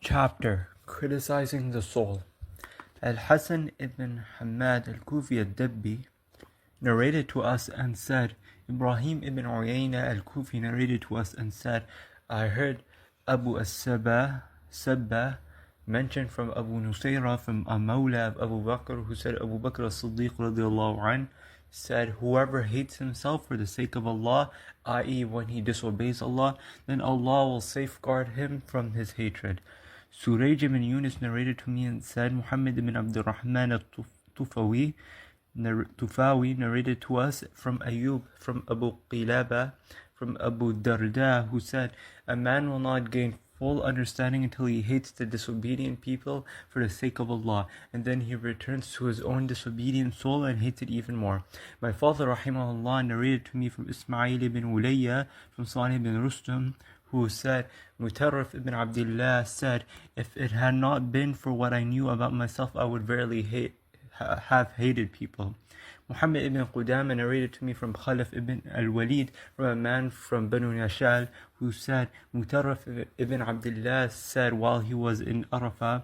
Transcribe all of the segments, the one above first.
Chapter Criticizing the Soul. Al-Hasan ibn Hamad al-Kufi al-Dabbi narrated to us and said, Ibrahim ibn Uyayna al-Kufi narrated to us and said, I heard Abu as-Sabah mentioned from Abu Nusayra from a Mawla of Abu Bakr, who said, Abu Bakr as-Siddiq radiallahu anhu said, whoever hates himself for the sake of Allah, i.e. when he disobeys Allah, then Allah will safeguard him from his hatred. Suraj ibn Yunus narrated to me and said, Muhammad ibn Abdurrahman al-Tufawi narrated to us from Ayub, from Abu Qilaba, from Abu Darda, who said, a man will not gain full understanding until he hates the disobedient people for the sake of Allah, and then he returns to his own disobedient soul and hates it even more. My father rahimahullah narrated to me from Ismail ibn Ulayya, from Salih ibn Rustum, who said, Mutarrif ibn Abdullah said, if it had not been for what I knew about myself, I would verily have hated people. Muhammad ibn Qudama narrated to me from Khalaf ibn al-Walid, from a man from Banu Nashal, who said, Mutarrif ibn Abdullah said while he was in Arafah,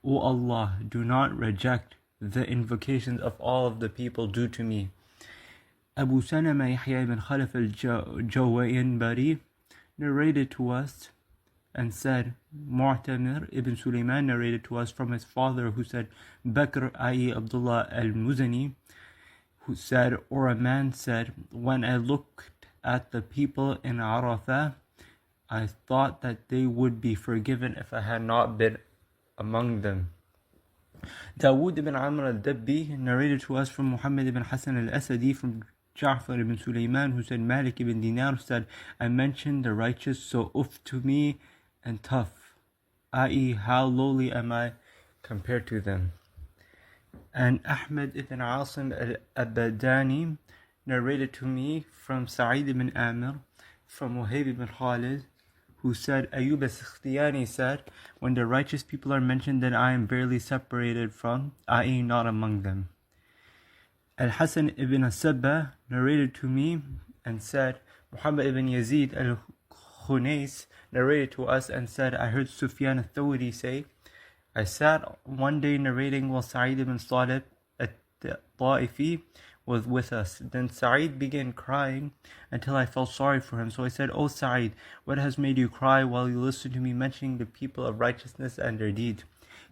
O Allah, do not reject the invocations of all of the people due to me. Abu Salama Yahya ibn Khalaf al-Jawayanbari narrated to us and said, Mu'tamir ibn Sulaiman narrated to us from his father, who said, Bakr i.e. Abdullah al-Muzani, who said, or a man said, when I looked at the people in Arafah, I thought that they would be forgiven if I had not been among them. Dawood ibn Amr al-Dabbi narrated to us from Muhammad ibn Hassan al-Asadi, from Ja'far ibn Sulaiman, who said, Malik ibn Dinar said, I mentioned the righteous, so uff to me and tough, i.e. how lowly am I compared to them. And Ahmad ibn Asim al-Abadani narrated to me from Sa'id ibn Amir, from Wahib ibn Khalid, who said, Ayub as-Sikhtiyani said, when the righteous people are mentioned, then I am barely separated from, i.e. not among them. Al-Hasan ibn Sabah narrated to me and said, Muhammad ibn Yazid al-Khunais narrated to us and said, I heard Sufyan al-Thawri say, I sat one day narrating while Sa'id ibn Salib at-Ta'ifi was with us. Then Sa'id began crying until I felt sorry for him. So I said, O Sa'id, what has made you cry while you listen to me mentioning the people of righteousness and their deeds?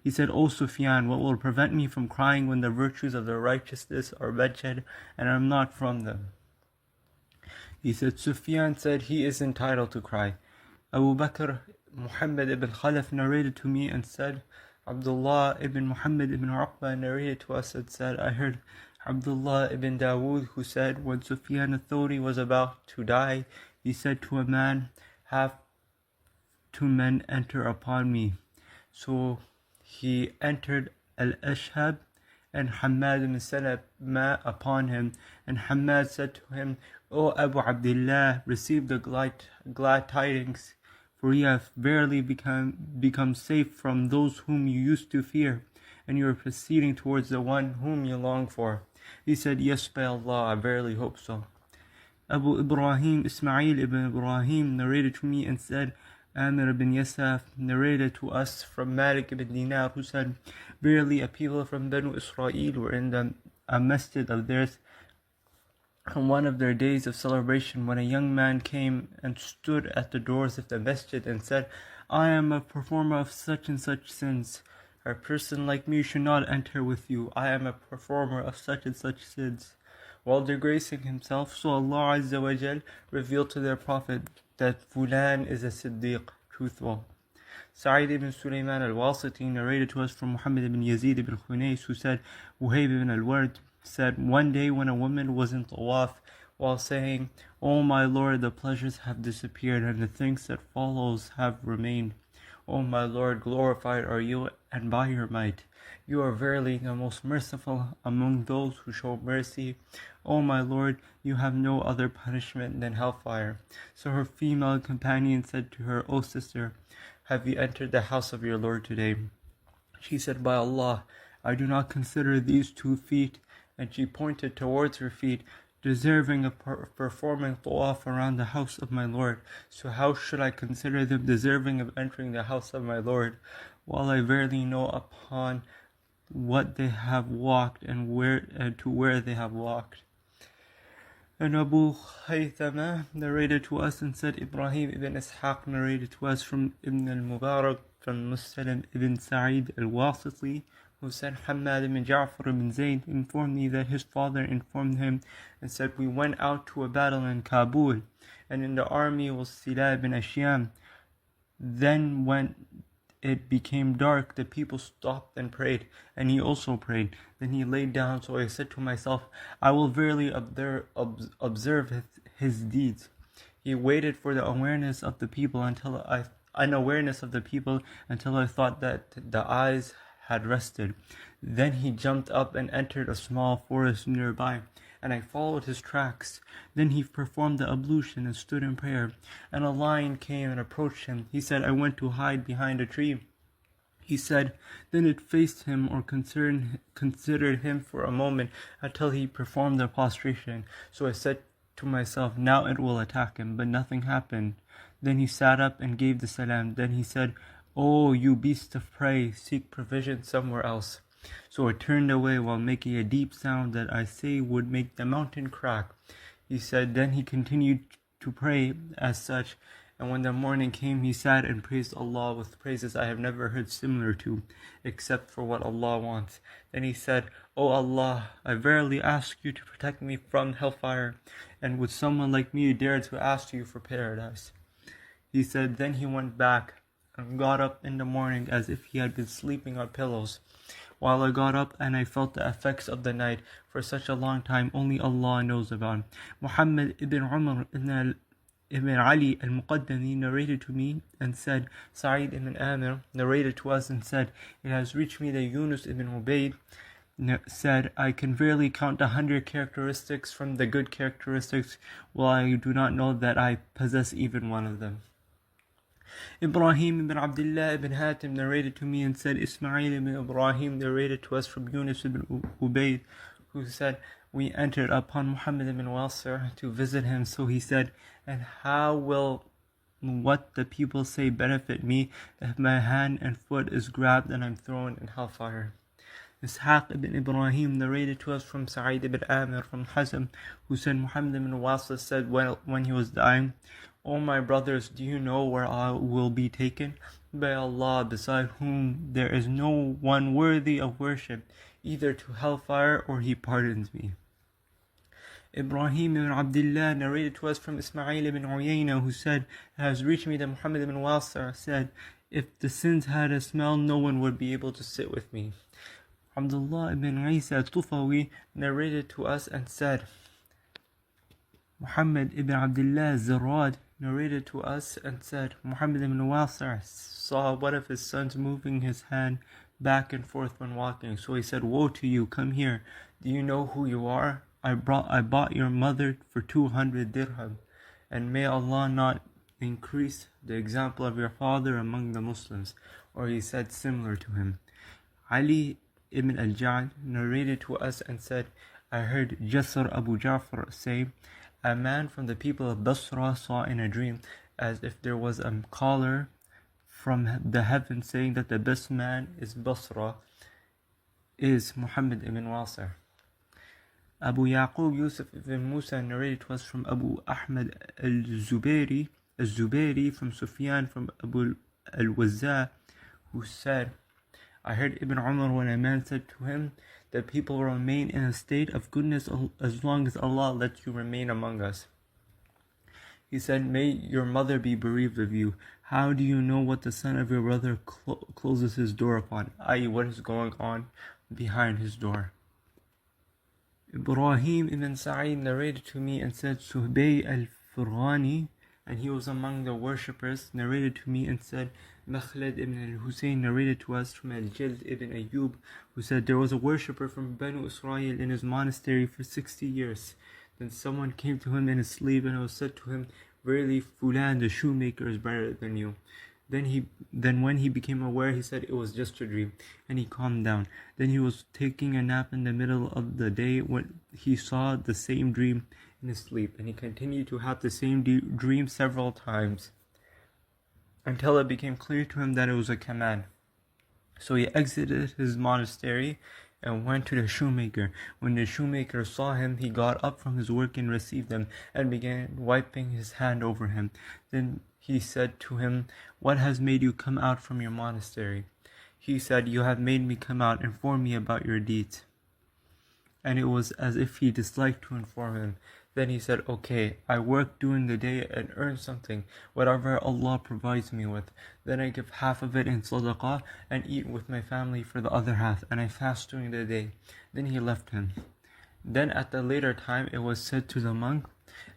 He said, O Sufyan, what will prevent me from crying when the virtues of their righteousness are mentioned and I am not from them? He said, Sufyan said, he is entitled to cry. Abu Bakr Muhammad ibn Khalaf narrated to me and said, Abdullah ibn Muhammad ibn Uqba narrated to us and said, I heard Abdullah ibn Dawood, who said, when Sufyan al-Thawri was about to die, he said to a man, have 2 men enter upon me. So he entered Al-Ashhab and Hamad ibn Salama upon him, and Hamad said to him, O Abu Abdullah, receive the glad tidings, for you have verily become safe from those whom you used to fear, and you are proceeding towards the one whom you long for. He said, Yes, by Allah, I verily hope so. Abu Ibrahim Ismail ibn Ibrahim narrated to me and said, Amir ibn Yasaf narrated to us from Malik ibn Dinar, who said, verily a people from Banu Israel were in a masjid of theirs on one of their days of celebration, when a young man came and stood at the doors of the masjid and said, I am a performer of such and such sins. A person like me should not enter with you. I am a performer of such and such sins. While disgracing himself, so Allah Azza wa Jal revealed to their Prophet that Fulan is a Siddiq, truthful. Sa'id ibn Sulaiman al-Wasiti narrated to us from Muhammad ibn Yazid ibn Khunais, who said, Wuhayb ibn al-Ward said, one day when a woman was in Tawaf, while saying, O my Lord, the pleasures have disappeared and the things that follows have remained. O my Lord, glorified are you, and by your might. You are verily the most merciful among those who show mercy. O my Lord, you have no other punishment than hellfire. So her female companion said to her, O sister, have you entered the house of your Lord today? She said, By Allah, I do not consider these 2 feet. And she pointed towards her feet. deserving of performing tawaf around the house of my Lord. So how should I consider them deserving of entering the house of my Lord, while I verily know upon what they have walked and to where they have walked. And Abu Haythama narrated to us and said, Ibrahim ibn Ishaq narrated to us from Ibn al-Mubarak, from Muslim ibn Sa'id al-Wasiti, who said, Hamad ibn Ja'far ibn Zayd informed me that his father informed him and said, we went out to a battle in Kabul, and in the army was Sila ibn Ashyam. Then when it became dark, the people stopped and prayed, and he also prayed. Then he laid down, so I said to myself, I will verily observe his deeds. He waited for the awareness of the people until I thought that the eyes had rested. Then he jumped up and entered a small forest nearby, and I followed his tracks. Then he performed the ablution and stood in prayer, and a lion came and approached him. He said, I went to hide behind a tree. He said, then it faced him or considered him for a moment until he performed the prostration. So I said to myself, now it will attack him, but nothing happened. Then he sat up and gave the salam. Then he said, oh, you beast of prey, seek provision somewhere else. So I turned away while making a deep sound that I say would make the mountain crack. He said, then he continued to pray as such, and when the morning came, he sat and praised Allah with praises I have never heard similar to, except for what Allah wants. Then he said, O Allah, I verily ask you to protect me from hellfire, and would someone like me dare to ask you for paradise? He said, then he went back and got up in the morning as if he had been sleeping on pillows. While I got up and I felt the effects of the night for such a long time, only Allah knows about. Muhammad ibn Umar ibn Ali al-Muqaddami narrated to me and said, Sa'id ibn Amir narrated to us and said, it has reached me that Yunus ibn Ubayd said, I can verily count 100 characteristics from the good characteristics, while I do not know that I possess even one of them. Ibrahim ibn Abdullah ibn Hatim narrated to me and said, Ismail ibn Ibrahim narrated to us from Yunus ibn Ubayd, who said, we entered upon Muhammad ibn Wasir to visit him. So he said, and how will what the people say benefit me if my hand and foot is grabbed and I'm thrown in hellfire? Ishaq ibn Ibrahim narrated to us from Sa'id ibn Amir from Hazm, who said, Muhammad ibn Wasir said when he was dying, O my brothers, do you know where I will be taken? By Allah, beside whom there is no one worthy of worship, either to hellfire or he pardons me. Ibrahim ibn Abdullah narrated to us from Ismail ibn Uyayna, who said, it has reached me that Muhammad ibn Wasir said, if the sins had a smell, no one would be able to sit with me. Abdullah ibn Isa Tufawi narrated to us and said, Muhammad ibn Abdullah Zarad narrated to us and said, Muhammad ibn Wasir saw one of his sons moving his hand back and forth when walking. So he said, woe to you, come here. Do you know who you are? I bought your mother for 200 dirham, and may Allah not increase the example of your father among the Muslims. Or he said similar to him. Ali ibn al-Ja'd narrated to us and said, I heard Jasr Abu Ja'far say, a man from the people of Basra saw in a dream as if there was a caller from the heavens saying that the best man is Basra is Muhammad ibn Wasir. Abu Yaqub Yusuf ibn Musa narrated to us from Abu Ahmad al-Zubairi from Sufyan from Abu al-Wazza, who said, I heard Ibn Umar when a man said to him, that people will remain in a state of goodness as long as Allah lets you remain among us. He said, may your mother be bereaved of you. How do you know what the son of your brother closes his door upon, i.e. what is going on behind his door? Ibrahim ibn Sa'id narrated to me and said, Suhbay al-Furghani, and he was among the worshippers, narrated to me and said, Makhlad ibn al-Husayn narrated to us from al-Jild ibn Ayyub, who said, there was a worshipper from Banu Israel in his monastery for 60 years. Then someone came to him in his sleep, and it was said to him, verily Fulan the shoemaker is better than you. Then when he became aware, he said it was just a dream, and he calmed down. Then he was taking a nap in the middle of the day when he saw the same dream in his sleep, and he continued to have the same dream several times until it became clear to him that it was a command. So he exited his monastery and went to the shoemaker. When the shoemaker saw him, he got up from his work and received him, and began wiping his hand over him. Then he said to him, "What has made you come out from your monastery?" He said, "You have made me come out. Inform me about your deeds." And it was as if he disliked to inform him. Then he said, "Okay, I work during the day and earn something, whatever Allah provides me with. Then I give half of it in sadaqah and eat with my family for the other half, and I fast during the day." Then he left him. Then at the later time it was said to the monk,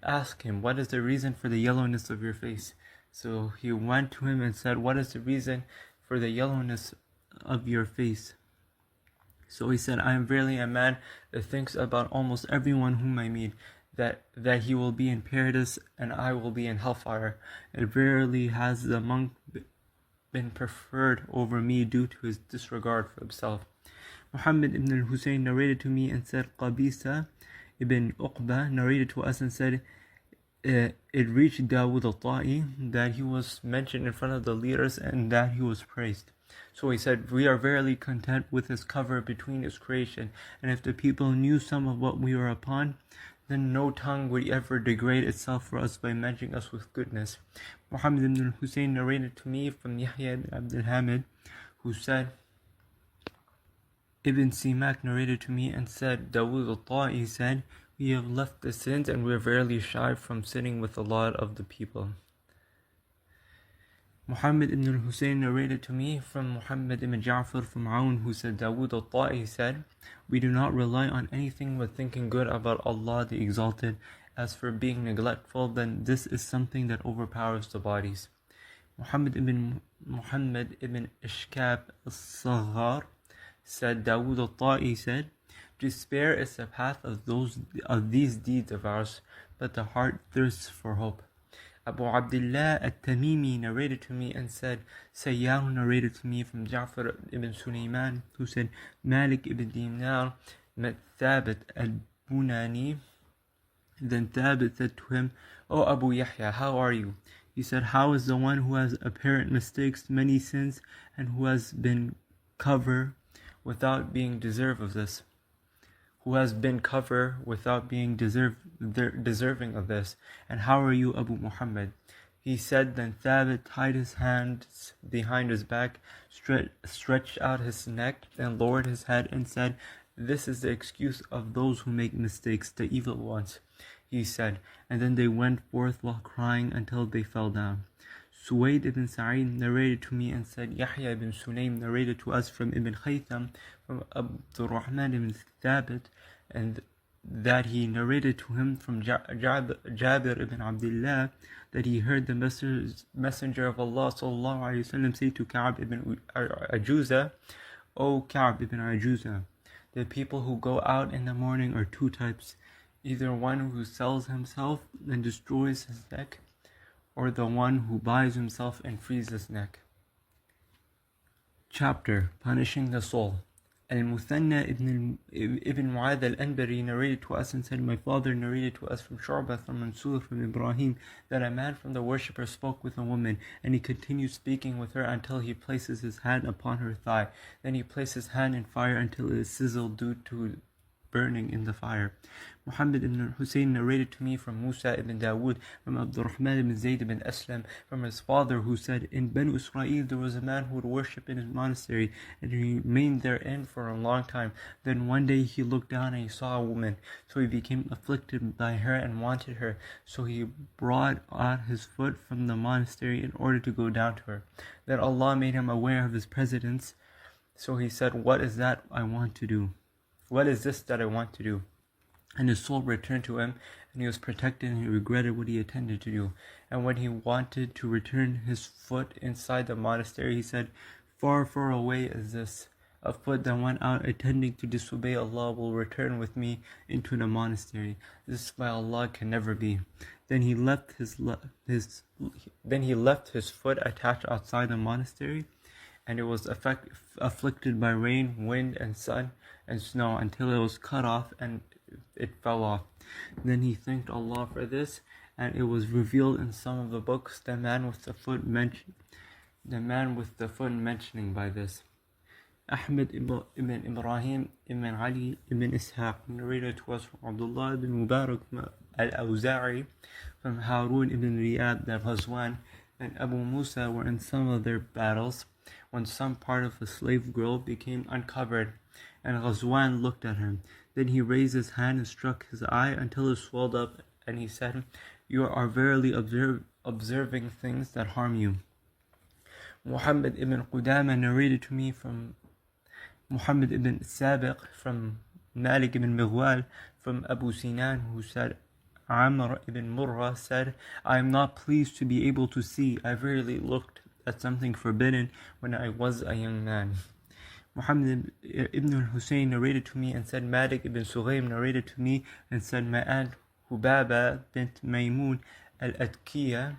"Ask him, what is the reason for the yellowness of your face?" So he went to him and said, "What is the reason for the yellowness of your face?" So he said, "I am verily a man that thinks about almost everyone whom I meet, that he will be in paradise and I will be in hellfire. And verily has the monk been preferred over me due to his disregard for himself." Muhammad ibn al-Husayn narrated to me and said, Qabisa ibn Uqba narrated to us and said, it reached Dawood al-Ta'i that he was mentioned in front of the leaders and that he was praised. So he said, "We are verily content with his cover between his creation, and if the people knew some of what we were upon, then no tongue would ever degrade itself for us by mentioning us with goodness." Muhammad ibn al-Husayn narrated to me from Yahya ibn Abdul Hamid, who said, Ibn Simak narrated to me and said, Dawood al-Ta'i said, "We have left the sins and we are verily shy from sitting with a lot of the people." Muhammad ibn al-Husayn narrated to me from Muhammad ibn Ja'far from Aun, who said, Dawood al-Ta'i said, "We do not rely on anything but thinking good about Allah the Exalted. As for being neglectful, then this is something that overpowers the bodies." Muhammad ibn Ishkab al-Saghar said, Dawood al-Ta'i said, "Despair is the path of these deeds of ours, but the heart thirsts for hope." Abu Abdullah at-Tamimi narrated to me and said, Sayyar narrated to me from Ja'far ibn Sulaiman, who said, Malik ibn Dinar met Thabit al-Bunani. Then Thabit said to him, "O Abu Yahya, how are you?" He said, "How is the one who has apparent mistakes, many sins, and who has been covered without being deserving of this? Deserving of this. And how are you, Abu Muhammad?" He said, then Thabit tied his hands behind his back, stretched out his neck, and lowered his head, and said, "This is the excuse of those who make mistakes, the evil ones." He said, and then they went forth while crying until they fell down. Suwaid ibn Sa'id narrated to me and said, Yahya ibn Sulaym narrated to us from Ibn Khaytham, from Abdurrahman ibn Thabit, and that he narrated to him from Jabir ibn Abdullah that he heard the messenger of Allah sallallahu alaihi wasallam say to Ka'b ibn Ajuza, "O Ka'b ibn Ajuza, the people who go out in the morning are two types, either one who sells himself and destroys his neck, or the one who buys himself and frees his neck." Chapter Punishing the Soul. Al-Muthanna ibn Mu'adh al-Anbari narrated to us and said, my father narrated to us from Shu'bah, from Mansur, from Ibrahim, that a man from the worshippers spoke with a woman, and he continued speaking with her until he places his hand upon her thigh. Then he placed his hand in fire until it is sizzled due to burning in the fire. Muhammad ibn Hussein narrated to me from Musa ibn Dawood, from Abdurrahman ibn Zayd ibn Aslam, from his father, who said, in Banu Israel there was a man who would worship in his monastery, and he remained therein for a long time. Then one day he looked down and he saw a woman, so he became afflicted by her and wanted her. So he brought out his foot from the monastery in order to go down to her. Then Allah made him aware of his presence, so he said, what is that I want to do? What is this that I want to do? And his soul returned to him, and he was protected, and he regretted what he intended to do. And when he wanted to return his foot inside the monastery, he said, far, far away is this. A foot that went out intending to disobey Allah will return with me into the monastery. This by Allah can never be. Then he left his foot attached outside the monastery, and it was afflicted by rain, wind, and sun, and snow until it was cut off and it fell off. Then he thanked Allah for this, and it was revealed in some of the books the man with the foot mentioning by this. Ahmed ibn Ibrahim ibn Ali ibn Ishaq narrated to us from Abdullah ibn Mubarak al-Awza'i, from Harun ibn Riyad that Ghazwan and Abu Musa were in some of their battles when some part of a slave girl became uncovered, and Ghazwan looked at him. Then he raised his hand and struck his eye until it swelled up, and he said, "You are verily observing things that harm you." Muhammad ibn Qudama narrated to me from Muhammad ibn Sabiq from Malik ibn Mighwal from Abu Sinan, who said, Amr ibn Murrah said, "I am not pleased to be able to see. I verily looked at something forbidden when I was a young man." Muhammad ibn Hussein narrated to me and said, Malik ibn Sughaym narrated to me and said, my aunt Hubaba bint Maymun al-Atkiya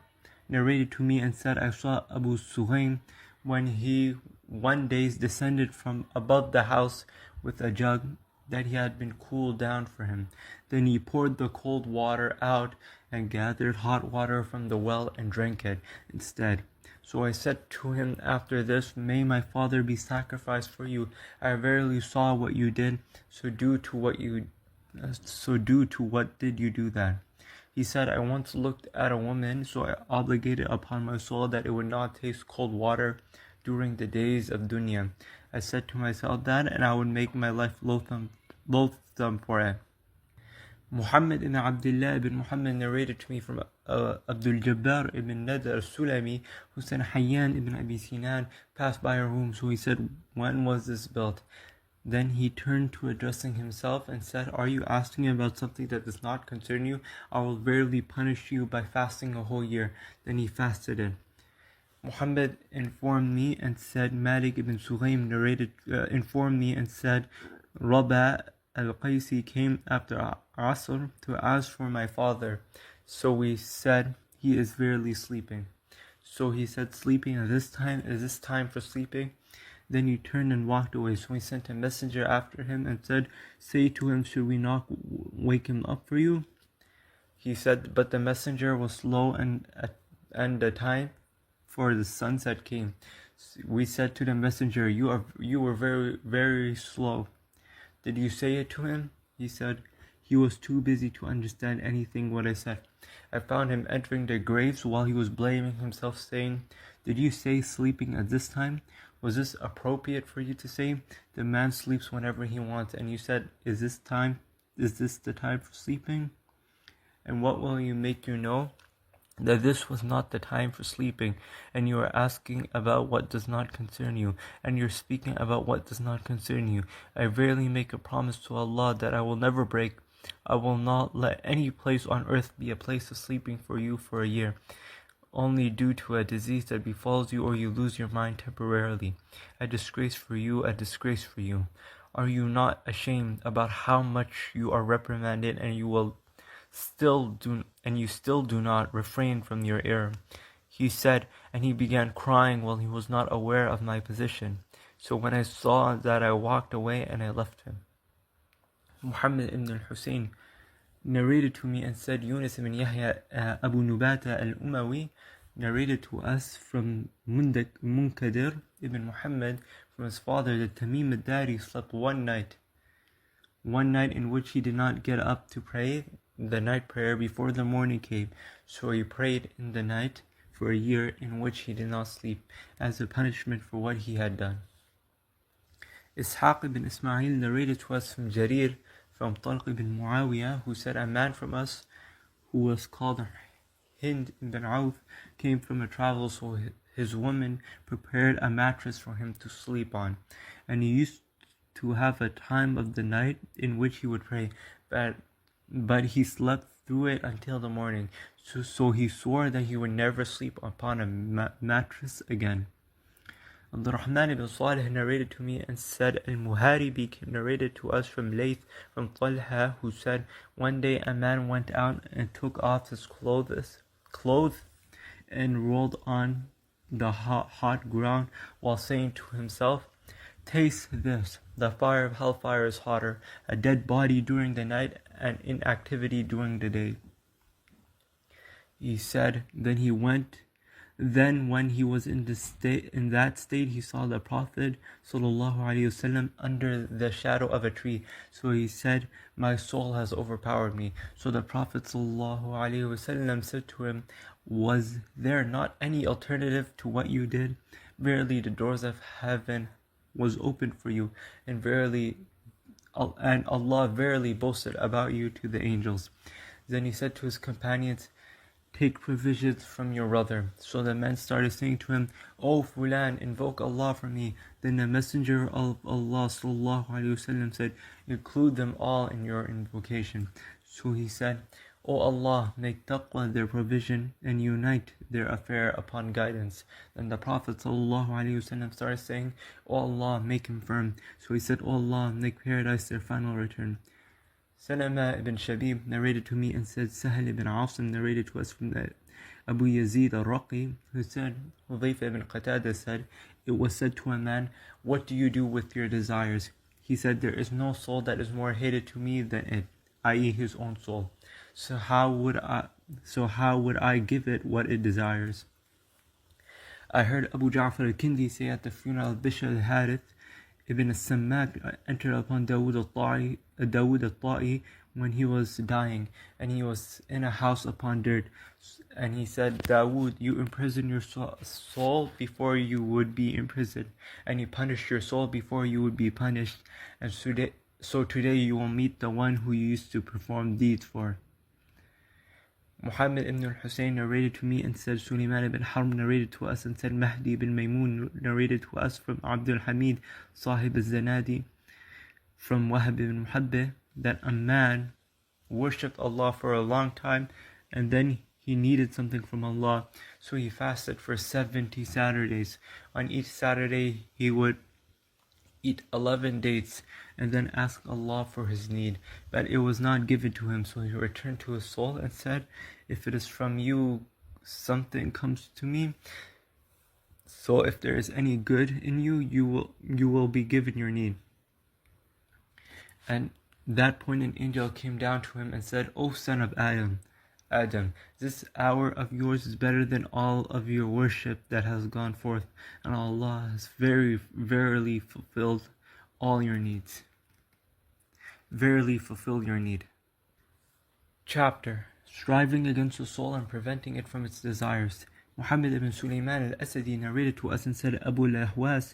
narrated to me and said, I saw Abu Sughaym when he one day descended from above the house with a jug that he had been cooled down for him. Then he poured the cold water out and gathered hot water from the well and drank it instead. So I said to him after this, may my father be sacrificed for you. I verily saw what you did, so do to what did you do that? He said, I once looked at a woman, so I obligated upon my soul that it would not taste cold water during the days of dunya. I said to myself that, and I would make my life loathsome for it. Muhammad ibn Abdullah ibn Muhammad narrated to me from Abdul Jabbar ibn Nadr al-Sulami, who said, Hayyan ibn Abi Sinan passed by our room, so he said, when was this built? Then he turned to addressing himself and said, are you asking about something that does not concern you? I will verily punish you by fasting a whole year. Then he fasted it. Muhammad informed me and said, Malik ibn Sughaym informed me and said, Rabah al-Qaysi came after Asr to ask for my father. So we said, he is verily sleeping. So he said, sleeping at this time? Is this time for sleeping? Then he turned and walked away. So we sent a messenger after him and said, say to him, should we not wake him up for you? He said, but the messenger was slow and the time for the sunset came. We said to the messenger, you were very, very slow. Did you say it to him? He said, he was too busy to understand anything what I said. I found him entering the graves while he was blaming himself, saying, did you say sleeping at this time? Was this appropriate for you to say? The man sleeps whenever he wants, and you said, is this the time for sleeping? And what will you make you know? That this was not the time for sleeping, and you are asking about what does not concern you, and you are speaking about what does not concern you. I verily make a promise to Allah that I will never break. I will not let any place on earth be a place of sleeping for you for a year, only due to a disease that befalls you or you lose your mind temporarily. A disgrace for you, a disgrace for you. Are you not ashamed about how much you are reprimanded, and you still do not refrain from your error? He said, and he began crying while he was not aware of my position. So when I saw that, I walked away and I left him. Muhammad ibn al-Hussein narrated to me and said, Yunus ibn Yahya Abu Nubata al-Umawi narrated to us from Munkadir ibn Muhammad from his father that Tamim al-Dari slept one night in which he did not get up to pray the night prayer before the morning came. So he prayed in the night for a year in which he did not sleep, as a punishment for what he had done. Ishaq ibn Ismail narrated to us from Jarir from Talq ibn Muawiyah, who said, a man from us who was called Hind ibn Auf came from a travel, so his woman prepared a mattress for him to sleep on, and he used to have a time of the night in which he would pray, but he slept through it until the morning. So he swore that he would never sleep upon a mattress again. Abdurrahman ibn Salih narrated to me and said, Al-Muharibi narrated to us from Layth, from Talha, who said, one day a man went out and took off his clothes and rolled on the hot ground while saying to himself, taste this, the fire of hellfire is hotter, a dead body during the night and inactivity during the day. He said, then when he was in that state, he saw the Prophet ﷺ under the shadow of a tree. So he said, my soul has overpowered me. So the Prophet ﷺ said to him, was there not any alternative to what you did? Verily the doors of heaven was opened for you, and Allah verily boasted about you to the angels. Then he said to his companions, take provisions from your brother. So the men started saying to him, O Fulan, invoke Allah for me. Then the Messenger of Allah ﷺ said, include them all in your invocation. So he said, O Allah, make taqwa their provision and unite their affair upon guidance. Then the Prophet ﷺ started saying, O Allah, make him firm. So he said, O Allah, make paradise their final return. Salama ibn Shabib narrated to me and said, Sahal ibn Asim narrated to us from the Abu Yazid al-Raqi, who said, Hudhayfa ibn Qatada said, it was said to a man, what do you do with your desires? He said, there is no soul that is more hated to me than it, i.e. his own soul. So how would I give it what it desires? I heard Abu Ja'far al-Kindi say at the funeral of Bishr al-Harith ibn al-Sammak entered upon Dawood al-Ta'i when he was dying, and he was in a house upon dirt. And he said, Dawood, you imprison your soul before you would be imprisoned, and you punish your soul before you would be punished. And so today you will meet the one who you used to perform deeds for. Muhammad ibn al-Husayn narrated to me and said, Sulaiman ibn Harb narrated to us and said, Mahdi ibn Maymun narrated to us from Abdul Hamid, Sahib al-Zanadi, from Wahab ibn Muhabbih, that a man worshipped Allah for a long time and then he needed something from Allah, so he fasted for 70 Saturdays. On each Saturday he would eat 11 dates and then ask Allah for his need, but it was not given to him. So he returned to his soul and said, if it is from you, something comes to me. So if there is any good in you, you will be given your need. And that point an angel came down to him and said, O son of Adam, this hour of yours is better than all of your worship that has gone forth, and Allah has verily fulfilled all your needs. Verily fulfill your need. Chapter: Striving against the soul and preventing it from its desires. Muhammad ibn Sulaiman al-Asadi narrated to us and said, Abu al-Ahwas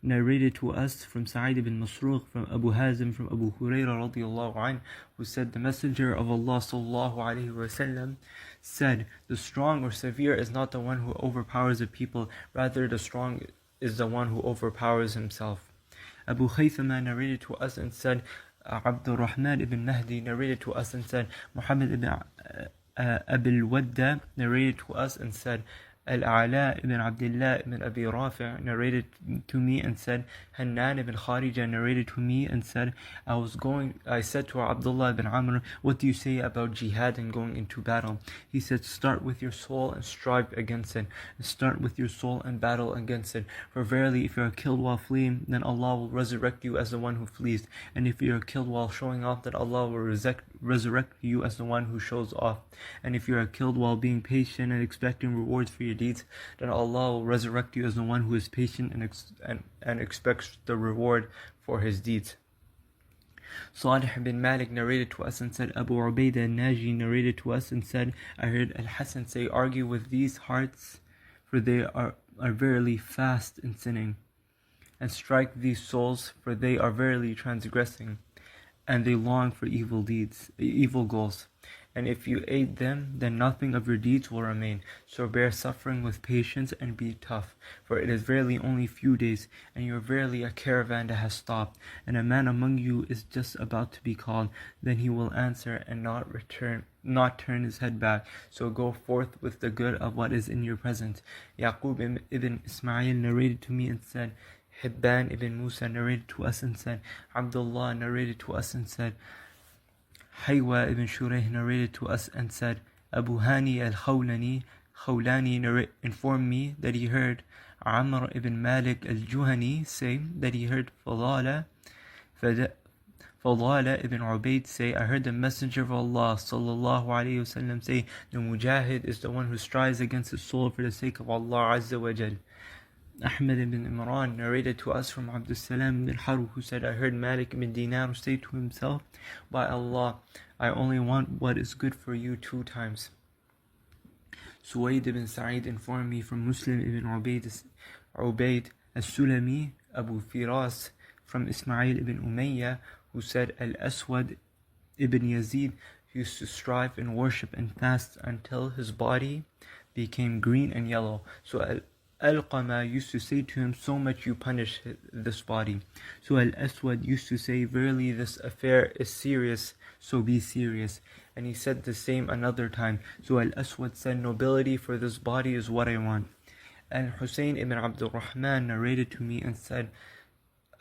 narrated to us from Sa'id ibn Masruq, from Abu Hazim, from Abu Hurairah radiyallahu anhu, who said, the Messenger of Allah sallallahu alayhi wa sallam said, the strong or severe is not the one who overpowers the people, rather the strong is the one who overpowers himself. Abu Khaythama narrated to us and said, Abdul Rahman ibn Mahdi narrated to us and said, Muhammad ibn Abil Wadda narrated to us and said, Al-A'la ibn Abdullah ibn Abi Rafi' narrated to me and said, Hannan ibn Kharija narrated to me and said, I said to Abdullah ibn Amr, what do you say about jihad and going into battle? He said, start with your soul and strive against it. Start with your soul and battle against it. For verily, if you are killed while fleeing, then Allah will resurrect you as the one who flees. And if you are killed while showing off, then Allah will resurrect you as the one who shows off. And if you are killed while being patient and expecting rewards for your deeds, then Allah will resurrect you as the one who is patient and expects the reward for his deeds. Salih bin Malik narrated to us and said, Abu Ubaidah al-Naji narrated to us and said, I heard Al-Hasan say, argue with these hearts, for they are verily fast in sinning, and strike these souls, for they are verily transgressing, and they long for evil goals. and if you aid them, then nothing of your deeds will remain. So bear suffering with patience and be tough, for it is verily only few days, and you are verily a caravan that has stopped, and a man among you is just about to be called. Then he will answer and not turn his head back. So go forth with the good of what is in your presence. Yaqub ibn Ismail narrated to me and said, Hibban ibn Musa narrated to us and said, Abdullah narrated to us and said, Haywa ibn Shurayh narrated to us and said, Abu Hani al-Khawlani informed me that he heard Amr ibn Malik al-Juhani say that he heard Fadala ibn Ubayd say, I heard the Messenger of Allah sallallahu alayhi wasallam say, the Mujahid is the one who strives against his soul for the sake of Allah Azza wa Jal. Ahmad ibn Imran narrated to us from Abdul Salam ibn Harb, who said, I heard Malik ibn Dinar say to himself, by Allah, I only want what is good for you 2 times. Suwayd ibn Sa'id informed me from Muslim ibn Ubayd as-Sulami, Abu Firas, from Ismail ibn Umayyah, who said, Al-Aswad ibn Yazid used to strive in worship and fast until his body became green and yellow. So Al-Qama used to say to him, so much you punish this body. So Al-Aswad used to say, verily this affair is serious, so be serious. And he said the same another time. So Al-Aswad said, nobility for this body is what I want. And Hussein ibn Abdul Rahman narrated to me and said,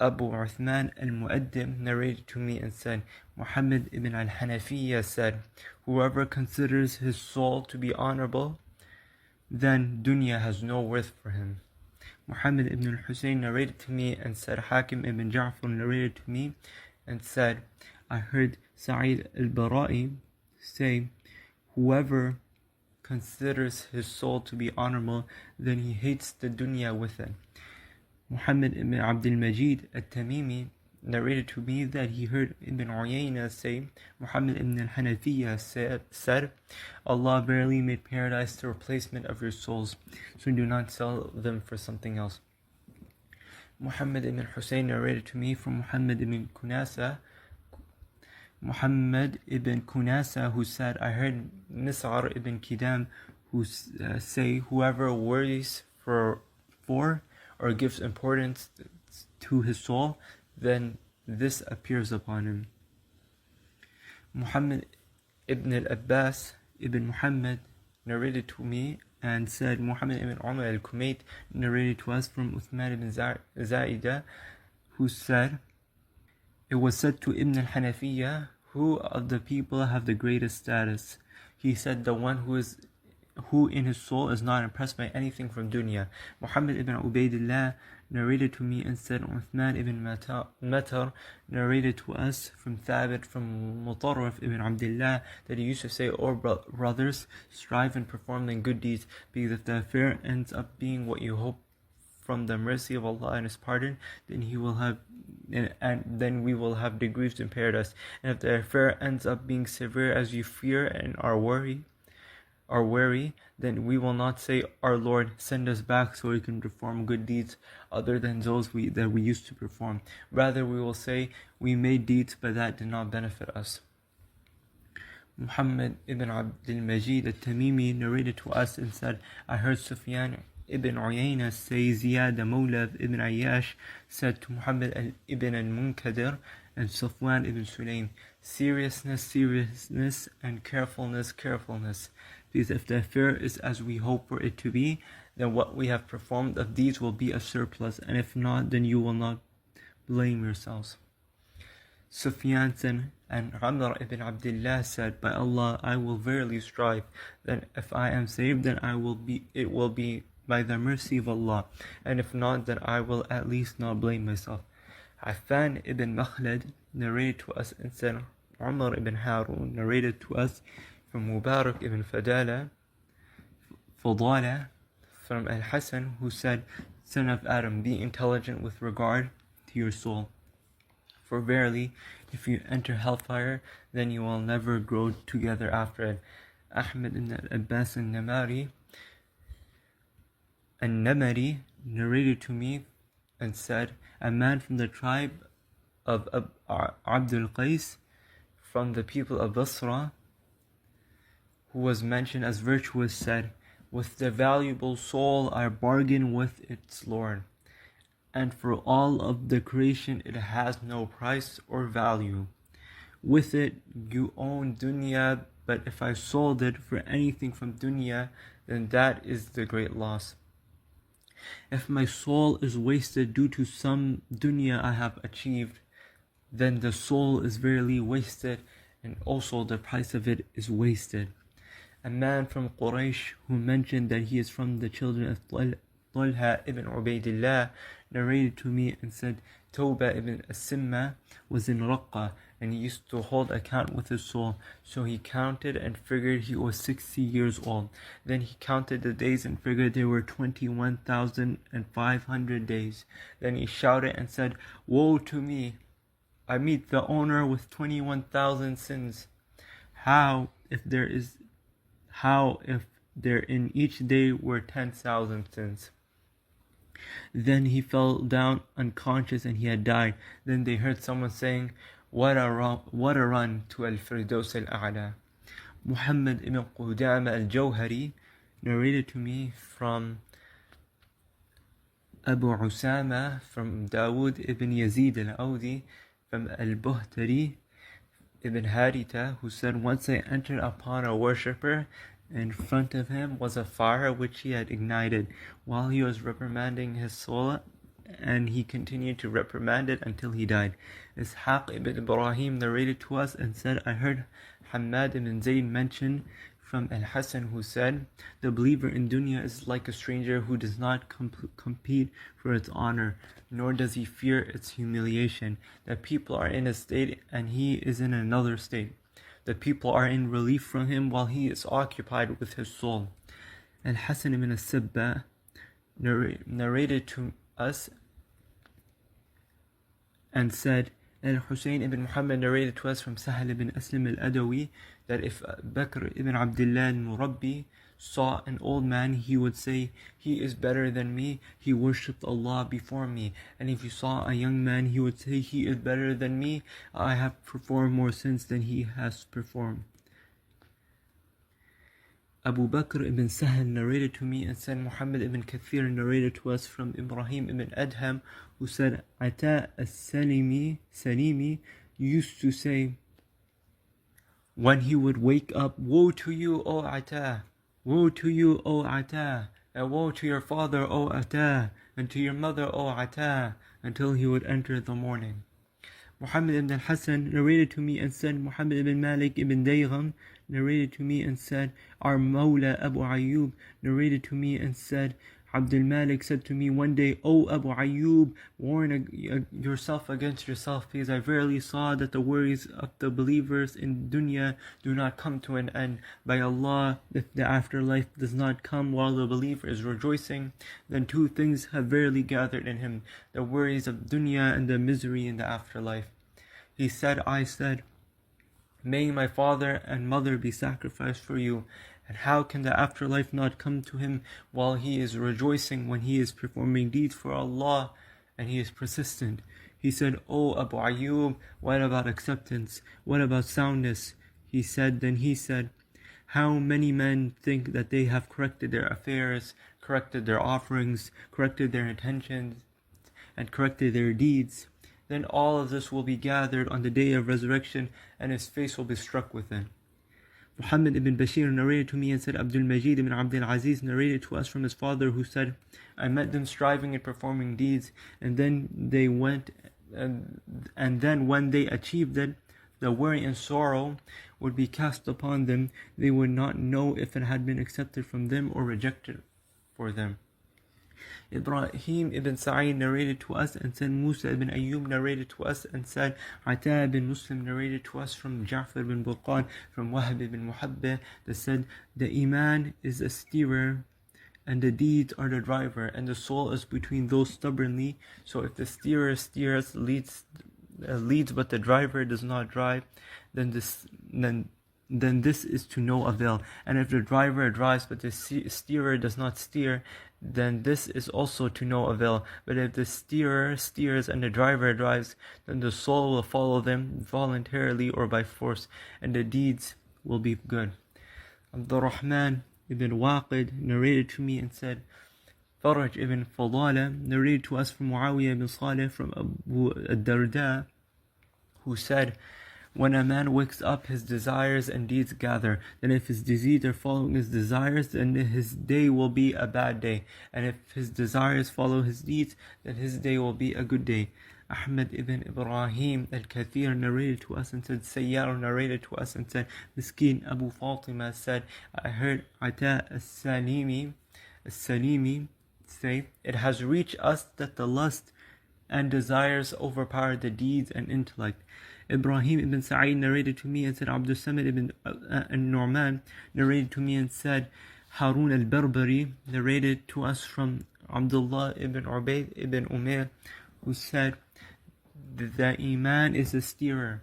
Abu Uthman al-Mu'addib narrated to me and said, Muhammad ibn al-Hanafiyyah said, whoever considers his soul to be honorable, then dunya has no worth for him. Muhammad ibn al-Husayn narrated to me and said, Hakim ibn Ja'far narrated to me and said, I heard Sa'id al-Bara'i say, whoever considers his soul to be honorable, then he hates the dunya with it. Muhammad ibn Abdul Majid al-Tamimi narrated to me that he heard Ibn Uyayna say, Muhammad ibn al-Hanafiyyah said, Allah verily made paradise the replacement of your souls, so do not sell them for something else. Muhammad ibn Husayn narrated to me from Muhammad ibn Kunasa, who said, I heard Mis'ar ibn Kidam who say, whoever worries for or gives importance to his soul, then this appears upon him. Muhammad ibn al-Abbas ibn Muhammad narrated to me and said, Muhammad ibn Umar al-Kumayt narrated to us from Uthman ibn Za'idah, who said, it was said to Ibn al-Hanafiyyah, who of the people have the greatest status? He said, the one who in his soul is not impressed by anything from dunya. Muhammad ibn Ubaydillah narrated to me and said, Uthman ibn Matar narrated to us from Thabit from Mutarrif ibn Abdullah that he used to say, O brothers, strive and perform the good deeds, because if the affair ends up being what you hope from the mercy of Allah and His pardon, then we will have degrees in paradise. And if the affair ends up being severe as you fear and are wary, then we will not say, Our Lord, send us back so we can perform good deeds other than those that we used to perform. Rather, we will say, we made deeds, but that did not benefit us. Muhammad ibn Abdul Majid al-Tamimi narrated to us and said, I heard Sufyan ibn Uyayna say, Ziyad Mawla ibn Ayyash said to Muhammad ibn al-Munkadir and Safwan ibn Sulaym, seriousness, and carefulness. Because if the affair is as we hope for it to be, then what we have performed of these will be a surplus, and if not, then you will not blame yourselves. Sufyan said, and Amr ibn Abdullah said, by Allah, I will verily strive. Then if I am saved, then it will be by the mercy of Allah, and if not, then I will at least not blame myself. Affan ibn Makhlad narrated to us and said, Umar ibn Harun narrated to us from Mubarak ibn Fadala from Al-Hasan, who said, Son of Adam, be intelligent with regard to your soul. For verily, if you enter hellfire, then you will never grow together after it. Ahmad ibn al-Abbas al-Namari narrated to me and said, a man from the tribe of Abdul Qais from the people of Basra who was mentioned as virtuous, said, "With the valuable soul I bargain with its Lord, and for all of the creation it has no price or value. With it you own dunya, but if I sold it for anything from dunya, then that is the great loss. If my soul is wasted due to some dunya I have achieved, then the soul is verily wasted, and also the price of it is wasted." A man from Quraysh who mentioned that he is from the children of Talha ibn Ubaidillah narrated to me and said, Tawbah ibn As-Simma was in Raqqa, and he used to hold account with his soul. So he counted and figured he was 60 years old. Then he counted the days and figured there were 21,500 days. Then he shouted and said, "Woe to me! I meet the owner with 21,000 sins. How if there in each day were 10,000 sins?" Then he fell down unconscious and he had died. Then they heard someone saying, What a run to Al-Firdaus Al-A'la. Muhammad ibn Qudama Al-Jawhari narrated to me from Abu Usama, from Dawood ibn Yazid Al-Awdi, from Al-Buhtari ibn Haritha, who said, "Once I entered upon a worshipper. In front of him was a fire which he had ignited, while he was reprimanding his soul, and he continued to reprimand it until he died." Ishaq ibn Ibrahim narrated to us and said, "I heard Hamad ibn Zayd mention from Al-Hasan, who said, the believer in dunya is like a stranger who does not compete for its honor, nor does he fear its humiliation. The people are in a state and he is in another state. The people are in relief from him while he is occupied with his soul." Al-Hasan ibn As-Sabba narrated to us and said, Al-Husayn ibn Muhammad narrated to us from Sahal ibn Aslam al-Adawi that if Bakr ibn Abdullah al-Murabbi saw an old man, he would say, "He is better than me, he worshipped Allah before me." And if you saw a young man, he would say, "He is better than me, I have performed more sins than he has performed." Abu Bakr ibn Sahal narrated to me and said, Muhammad ibn Kathir narrated to us from Ibrahim ibn Adham, who said, Ata as-Salimi used to say, when he would wake up, "Woe to you, O Ata! Woe to you, O Ata! And woe to your father, O Ata! And to your mother, O Ata!" until he would enter the morning. Muhammad ibn al-Hasan narrated to me and said, Muhammad ibn Malik ibn Daygham narrated to me and said, our Mawla Abu Ayyub narrated to me and said, Abdul Malik said to me one day, "O Abu Ayyub, warn yourself against yourself, because I verily saw that the worries of the believers in dunya do not come to an end. By Allah, if the afterlife does not come while the believer is rejoicing, then two things have verily gathered in him, the worries of dunya and the misery in the afterlife." He said, I said, "May my father and mother be sacrificed for you. And how can the afterlife not come to him while he is rejoicing when he is performing deeds for Allah and he is persistent?" He said, "O Abu Ayyub, what about acceptance? What about soundness?" He said, "How many men think that they have corrected their affairs, corrected their offerings, corrected their intentions, and corrected their deeds? Then all of this will be gathered on the day of resurrection, and his face will be struck within." Muhammad ibn Bashir narrated to me and said, Abdul Majid ibn Abdul Aziz narrated to us from his father, who said, "I met them striving and performing deeds, and then when they achieved it, the worry and sorrow would be cast upon them. They would not know if it had been accepted from them or rejected for them." Ibrahim ibn Sa'id narrated to us and said, Musa ibn Ayyub narrated to us and said, Ata ibn Muslim narrated to us from Ja'far ibn Burqan, from Wahb ibn Muhabbah, that said, "The Iman is a steerer and the deeds are the driver, and the soul is between those stubbornly. So if the steerer steers, leads but the driver does not drive, then this is to no avail. And if the driver drives but the steerer does not steer, then this is also to no avail. But if the steerer steers and the driver drives, then the soul will follow them voluntarily or by force, and the deeds will be good." Abdurrahman ibn Waqid narrated to me and said, Faraj ibn Fadala narrated to us from Muawiyah ibn Salih from Abu Ad-Darda, who said, when a man wakes up, his desires and deeds gather. Then if his deeds are following his desires, then his day will be a bad day. And if his desires follow his deeds, then his day will be a good day. Ahmad ibn Ibrahim al-Kathir narrated to us and said, Sayyar narrated to us and said, Miskin Abu Fatima said, I heard Ata al-Salimi say, it has reached us that the lust and desires overpower the deeds and intellect. Ibrahim ibn Sa'id narrated to me and said, Abdul Samad ibn Nu'man narrated to me and said, Harun al-Barbari narrated to us from Abdullah ibn Ubayd ibn Umair, who said, the Iman is the steerer,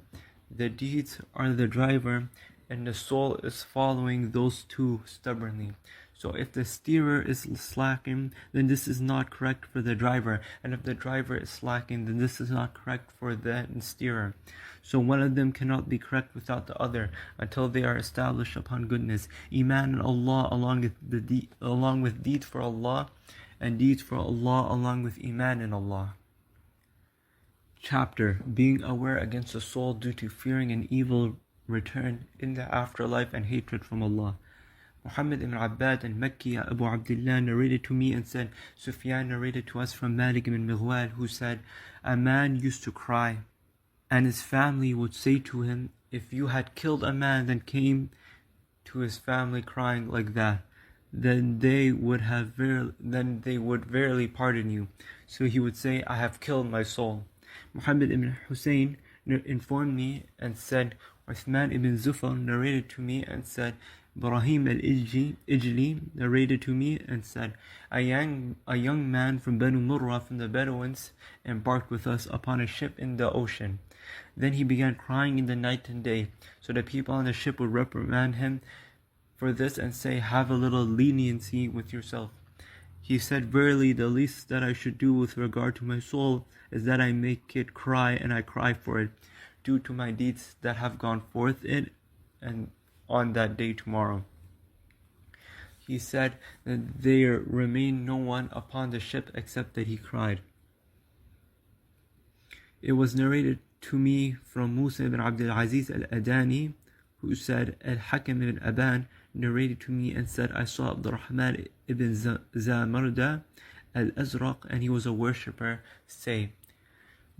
the deeds are the driver, and the soul is following those two stubbornly. So if the steerer is slacking, then this is not correct for the driver. And if the driver is slacking, then this is not correct for the steerer. So one of them cannot be correct without the other until they are established upon goodness. Iman in Allah along with deeds for Allah, and deeds for Allah along with Iman in Allah. Chapter: Being aware against the soul due to fearing an evil return in the afterlife and hatred from Allah. Muhammad ibn Abbad al-Makki Abu Abdullah narrated to me and said, Sufyan narrated to us from Malik ibn Mighwal, who said, a man used to cry, and his family would say to him, if you had killed a man then came to his family crying like that, then they would verily pardon you. So he would say, I have killed my soul. Muhammad ibn Hussein informed me and said, Uthman ibn Zufar narrated to me and said, Ibrahim al-Ijli narrated to me and said, a young man from Banu Murrah from the Bedouins embarked with us upon a ship in the ocean. Then he began crying in the night and day. So the people on the ship would reprimand him for this and say, have a little leniency with yourself. He said, verily the least that I should do with regard to my soul is that I make it cry, and I cry for it, due to my deeds that have gone forth in and on that day tomorrow. He said that there remained no one upon the ship except that he cried. It was narrated to me from Musa ibn Abdul Aziz al-Adani, who said, Al-Hakam ibn Aban narrated to me and said, I saw Abdurrahman ibn Zamarda al-Azraq, and he was a worshipper, say,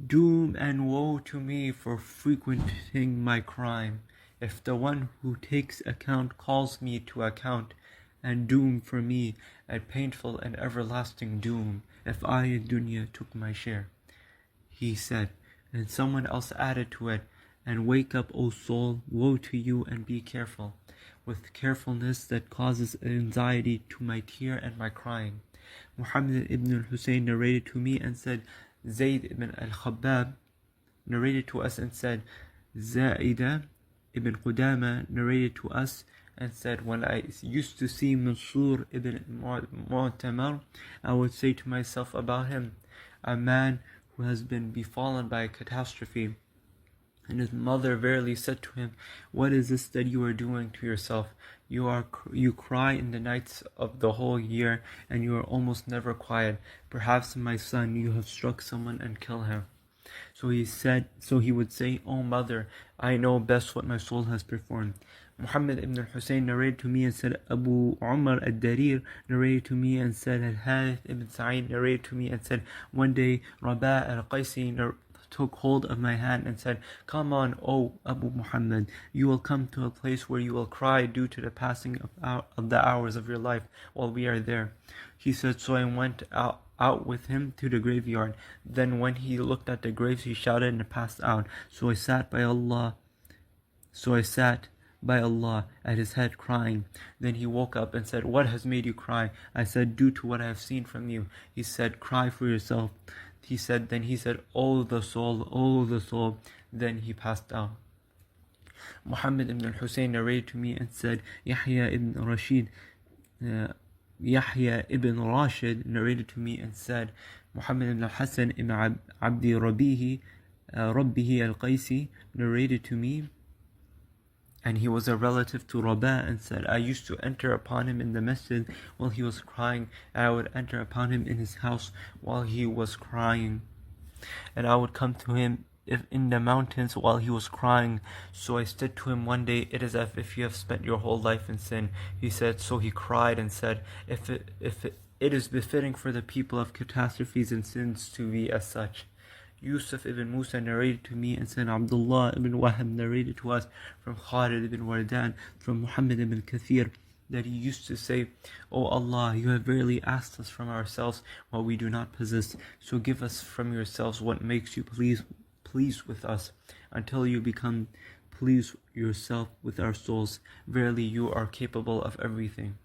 doom and woe to me for frequenting my crime. If the one who takes account calls me to account, and doom for me, a painful and everlasting doom, if I in dunya took my share. He said, and someone else added to it, and wake up, O soul, woe to you, and be careful, with carefulness that causes anxiety to my tear and my crying. Muhammad ibn al-Husayn narrated to me and said, Zayd ibn al-Khabbab narrated to us and said, Za'idah ibn Qudama narrated to us and said, when I used to see Mansur ibn Mu'tamar, I would say to myself about him, a man who has been befallen by a catastrophe. And his mother verily said to him, what is this that you are doing to yourself? You cry in the nights of the whole year, and you are almost never quiet. Perhaps, my son, you have struck someone and killed him. So he would say, O mother, I know best what my soul has performed. Muhammad ibn al-Husayn narrated to me and said, Abu Umar al-Darir narrated to me and said, Al-Harith ibn Sa'id narrated to me and said, one day Rabah al-Qaysi took hold of my hand and said, come on, O Abu Muhammad, you will come to a place where you will cry due to the passing of the hours of your life while we are there. He said, so I went out with him to the graveyard. Then when he looked at the graves, he shouted and passed out. So I sat by Allah at his head crying. Then he woke up and said, what has made you cry? I said, due to what I have seen from you. He said, cry for yourself. Then he said, oh the soul. Then he passed out. Muhammad ibn al-Husayn narrated to me and said, Yahya ibn Rashid narrated to me and said, Muhammad ibn al-Hasan ibn Abdi Rabbihi al-Qaysi narrated to me And he was a relative to Rabah, and said, I used to enter upon him in the masjid while he was crying, and I would enter upon him in his house while he was crying. And I would come to him in the mountains while he was crying. So I said to him one day, it is as if you have spent your whole life in sin. He said, so he cried and said, if it is befitting for the people of catastrophes and sins to be as such. Yusuf ibn Musa narrated to me, and said Abdullah ibn Wahab narrated to us from Khalid ibn Wardan, from Muhammad ibn Kathir, that he used to say, O Allah, you have verily asked us from ourselves what we do not possess, so give us from yourselves what makes you pleased with us, until you become pleased yourself with our souls. Verily you are capable of everything.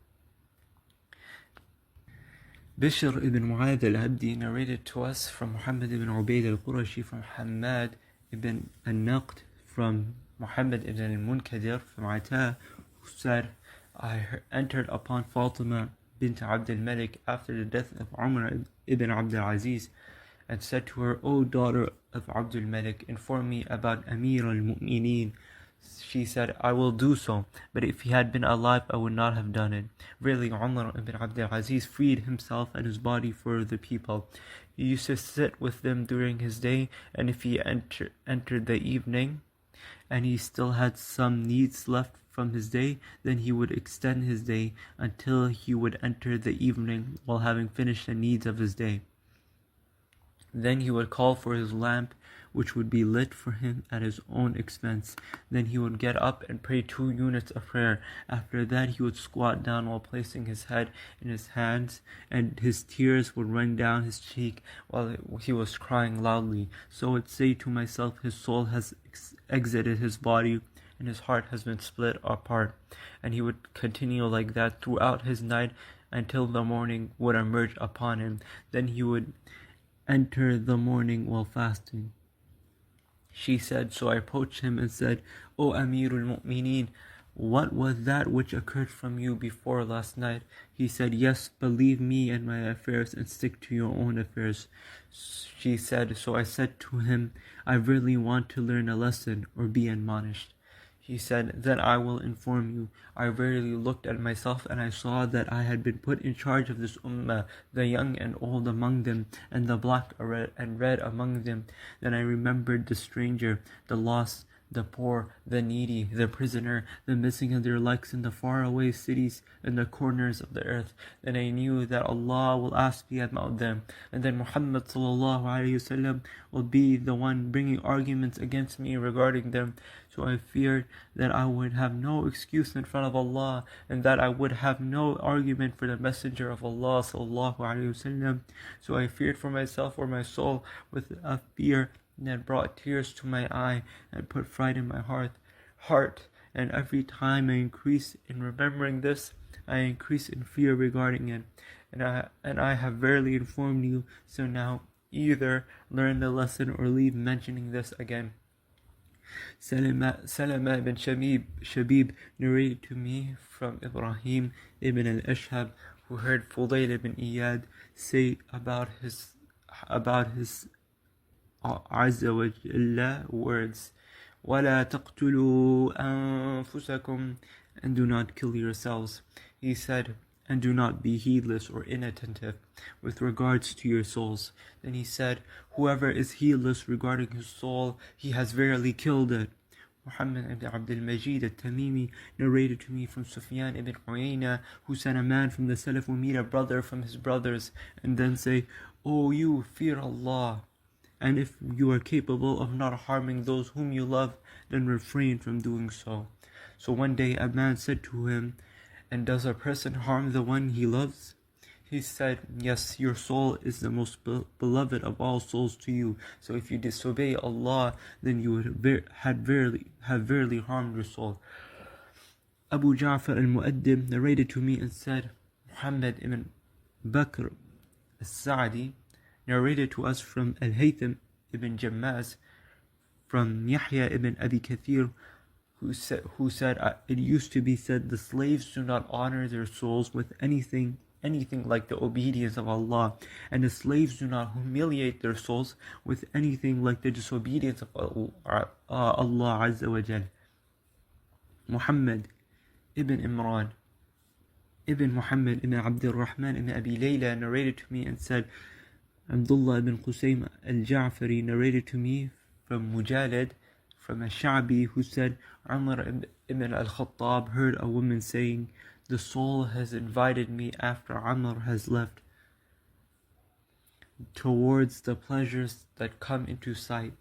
Bishr ibn Mu'adh al-Abdi narrated to us from Muhammad ibn Ubayd al-Qurashi, from Hamad ibn al-Naqd, from Muhammad ibn al-Munkadir, from Ata, who said, I entered upon Fatima bint Abd al-Malik after the death of Umar ibn Abd al-Aziz, and said to her, O daughter of Abd al-Malik, inform me about Amir al-Mu'mineen. She said, I will do so, but if he had been alive, I would not have done it. Really, Umar ibn Abd al-Aziz freed himself and his body for the people. He used to sit with them during his day, and if he entered the evening, and he still had some needs left from his day, then he would extend his day until he would enter the evening while having finished the needs of his day. Then he would call for his lamp, which would be lit for him at his own expense. Then he would get up and pray 2 units of prayer. After that he would squat down while placing his head in his hands, and his tears would run down his cheek while he was crying loudly. So I would say to myself, his soul has exited his body, and his heart has been split apart. And he would continue like that throughout his night until the morning would emerge upon him. Then he would enter the morning while fasting. She said, so I approached him and said, O Amirul Mu'mineen, what was that which occurred from you before last night? He said, yes, believe me and my affairs and stick to your own affairs. She said, so I said to him, I really want to learn a lesson or be admonished. He said, then I will inform you. I verily looked at myself, and I saw that I had been put in charge of this ummah, the young and old among them, and the black and red among them. Then I remembered the stranger, the lost, the poor, the needy, the prisoner, the missing and their likes in the faraway cities and the corners of the earth. Then I knew that Allah will ask me about them, and then Muhammad sallallahu alaihi wasallam will be the one bringing arguments against me regarding them. So I feared that I would have no excuse in front of Allah, and that I would have no argument for the Messenger of Allah sallallahu alaihi wasallam. So I feared for myself or my soul with a fear that brought tears to my eye and put fright in my heart. And every time I increase in remembering this, I increase in fear regarding it. And I have verily informed you, so now either learn the lesson or leave mentioning this again. Salama ibn Shabib narrated to me from Ibrahim ibn al-Ashhab, who heard Fudayl ibn Iyad say about his Azza wa Jalla words, وَلَا تَقْتُلُوا أَنفُسَكُمْ, and do not kill yourselves. He said, and do not be heedless or inattentive with regards to your souls. Then he said, whoever is heedless regarding his soul, he has verily killed it. Muhammad ibn Abd al-Majid al-Tamimi narrated to me from Sufyan ibn Uyayna, who said, a man from the Salaf will meet a brother from his brothers and then say, O you, fear Allah. And if you are capable of not harming those whom you love, then refrain from doing so. So one day a man said to him, and does a person harm the one he loves? He said, yes, your soul is the most beloved of all souls to you. So if you disobey Allah, then you would have verily harmed your soul. Abu Ja'far al-Mu'addib narrated to me and said, Muhammad ibn Bakr al-Sa'di narrated to us from Al-Haytham ibn Jammaz, from Yahya ibn Abi Kathir, who said, it used to be said, the slaves do not honor their souls with anything like the obedience of Allah, and the slaves do not humiliate their souls with anything like the disobedience of Allah Azza wa Jal. Muhammad ibn Imran ibn Muhammad ibn Abdul Rahman ibn Abi Layla narrated to me and said, Abdullah ibn Qusaym al-Ja'fari narrated to me from Mujalid, from al-Sha'bi, who said, Umar ibn al-Khattab heard a woman saying, the soul has invited me after Umar has left towards the pleasures that come into sight.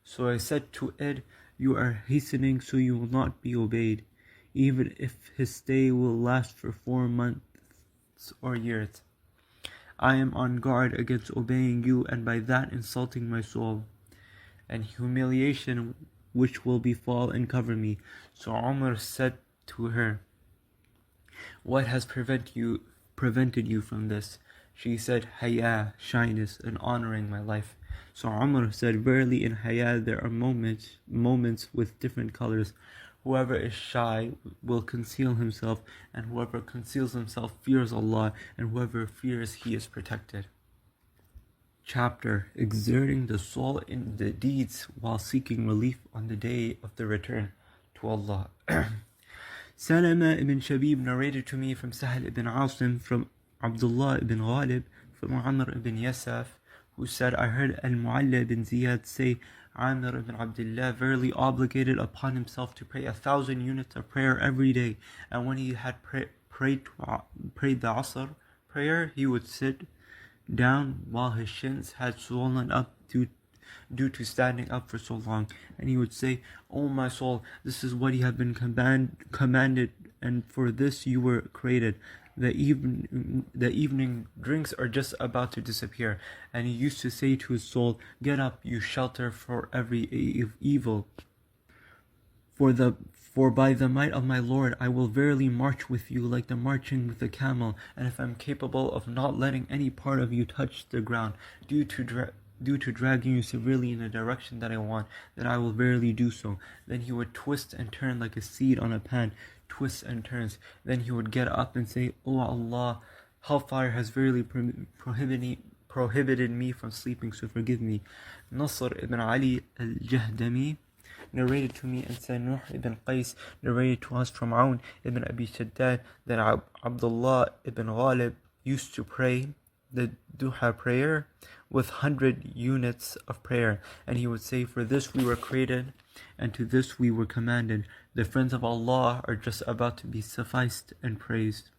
So I said to it, you are hastening, so you will not be obeyed, even if his stay will last for 4 months or years. I am on guard against obeying you, and by that insulting my soul, and humiliation which will befall and cover me. So Umar said to her, what has prevented you from this? She said, Haya, shyness, and honoring my life. So Umar said, verily in Haya there are moments with different colors. Whoever is shy will conceal himself, and whoever conceals himself fears Allah, and whoever fears he is protected. Chapter: Exerting the soul in the deeds while seeking relief on the day of the return to Allah. Salama ibn Shabib narrated to me from Sahal ibn Asim, from Abdullah ibn Ghalib, from Amr ibn Yasaf, who said, I heard Al-Mu'alla ibn Ziyad say, Amr ibn Abdullah verily obligated upon himself to pray 1,000 units of prayer every day, and when he had prayed the Asr prayer, he would sit down while his shins had swollen up due to standing up for so long, and he would say, O my soul, this is what you have been commanded, and for this you were created. The evening drinks are just about to disappear. And he used to say to his soul, get up, you shelter for every evil. For by the might of my Lord, I will verily march with you like the marching with a camel, and if I am capable of not letting any part of you touch the ground, due to dragging you severely in the direction that I want, then I will verily do so. Then he would twist and turn like a seed on a pan, twists and turns. Then he would get up and say, O Allah, hellfire has verily prohibited me from sleeping, so forgive me. Nasr ibn Ali al-Jahdami narrated to me and said, Nuh ibn Qais narrated to us from Aun ibn Abi Shaddad that Abdullah ibn Ghalib used to pray the duha prayer with 100 units of prayer, and he would say, for this we were created, and to this we were commanded. The friends of Allah are just about to be sufficed and praised.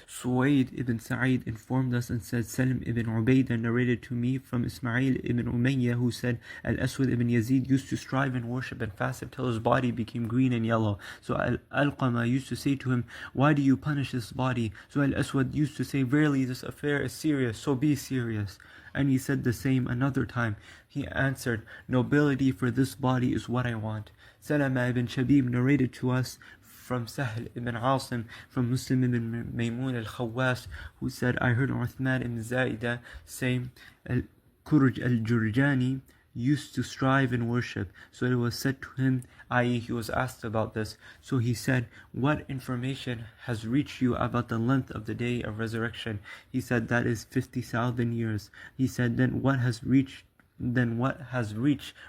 Suwaid ibn Sa'id informed us and said, Salim ibn Ubaidah narrated to me from Ismail ibn Umayyah, who said, Al-Aswad ibn Yazid used to strive in worship and fast until his body became green and yellow. So Al-Alqama used to say to him, why do you punish this body? So Al-Aswad used to say, verily this affair is serious, so be serious. And he said the same another time. He answered, nobility for this body is what I want. Salama ibn Shabib narrated to us from Sahl ibn Asim, from Muslim ibn Maymun al-Khawas, who said, I heard Uthman ibn Zaidah saying, Al-Kurj al-Jurjani used to strive in worship. So it was said to him, i.e. he was asked about this. So he said, what information has reached you about the length of the day of resurrection? He said, that is 50,000 years. He said, then what has reached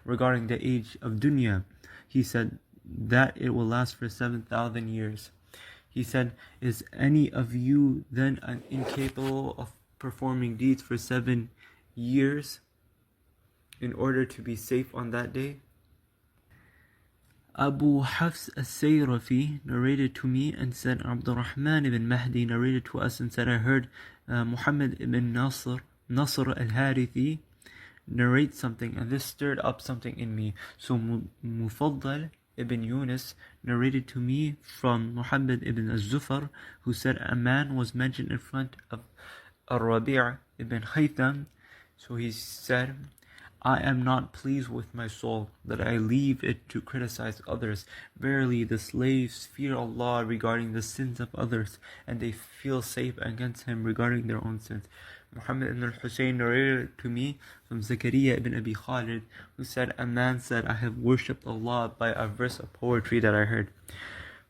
regarding the age of dunya? He said, that it will last for 7,000 years. He said, is any of you then incapable of performing deeds for 7 years in order to be safe on that day? Abu Hafs al-Sayrafi narrated to me and said, Abdurrahman ibn Mahdi narrated to us and said, I heard Muhammad ibn Nasr al-Harithi narrate something, and this stirred up something in me. So Mufaddal ibn Yunus narrated to me from Muhammad ibn al-Zufar, who said, a man was mentioned in front of Rabi' ibn Haytham. So he said, I am not pleased with my soul that I leave it to criticize others. Verily the slaves fear Allah regarding the sins of others, and they feel safe against him regarding their own sins. Muhammad ibn al-Husayn narrated to me from Zakaria ibn Abi Khalid, who said, a man said, I have worshipped Allah by a verse of poetry that I heard.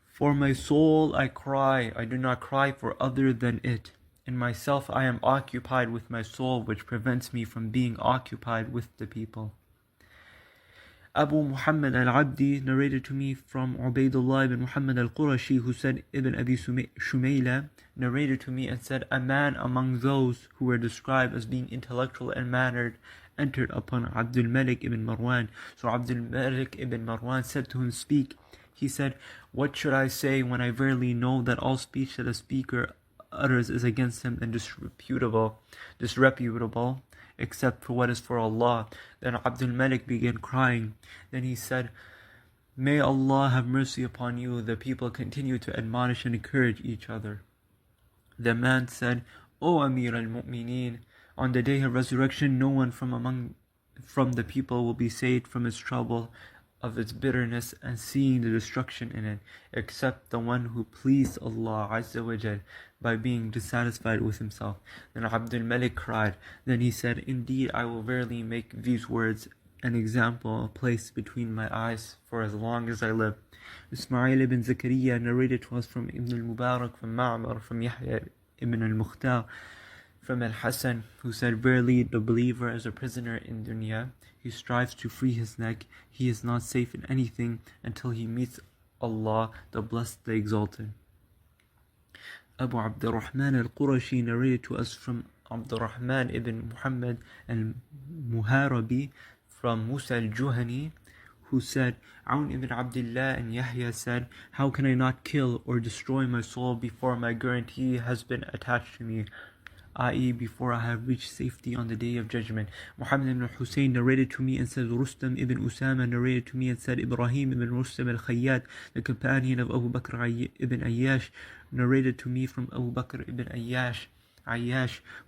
For my soul I cry, I do not cry for other than it. In myself I am occupied with my soul, which prevents me from being occupied with the people. Abu Muhammad al-Abdi narrated to me from Ubaidullah ibn Muhammad al-Qurashi, who said Ibn Abi Shumayla narrated to me and said, a man among those who were described as being intellectual and mannered entered upon Abdul Malik ibn Marwan. So Abdul Malik ibn Marwan said to him, speak. He said, what should I say when I verily know that all speech that a speaker utters is against him and disreputable, except for what is for Allah? Then Abdul Malik began crying. Then he said, may Allah have mercy upon you. The people continued to admonish and encourage each other. The man said, O Amir al-Mu'mineen, on the day of resurrection no one from the people will be saved from its trouble of its bitterness and seeing the destruction in it, except the one who pleased Allah Azza wa Jal by being dissatisfied with himself. Then Abdul Malik cried. Then he said, indeed I will verily make these words an example placed between my eyes for as long as I live. Ismail ibn Zakaria narrated to us from Ibn al-Mubarak, from Ma'mar, from Yahya ibn al-Mukhtar, from Al-Hasan, who said, verily the believer is a prisoner in dunya. He strives to free his neck. He is not safe in anything until he meets Allah, the Blessed, the Exalted. Abu Abdurrahman al-Qurashi narrated to us from Abdurrahman ibn Muhammad al-Muharabi, from Musa al-Juhani, who said, Aun ibn Abdullah and Yahya said, how can I not kill or destroy my soul before my guarantee has been attached to me, i.e. before I have reached safety on the Day of Judgment? Muhammad ibn Hussein narrated to me and said, Rustam ibn Usama narrated to me and said, Ibrahim ibn Rustam al-Khayyat, the companion of Abu Bakr ibn Ayyash, narrated to me from Abu Bakr ibn Ayyash,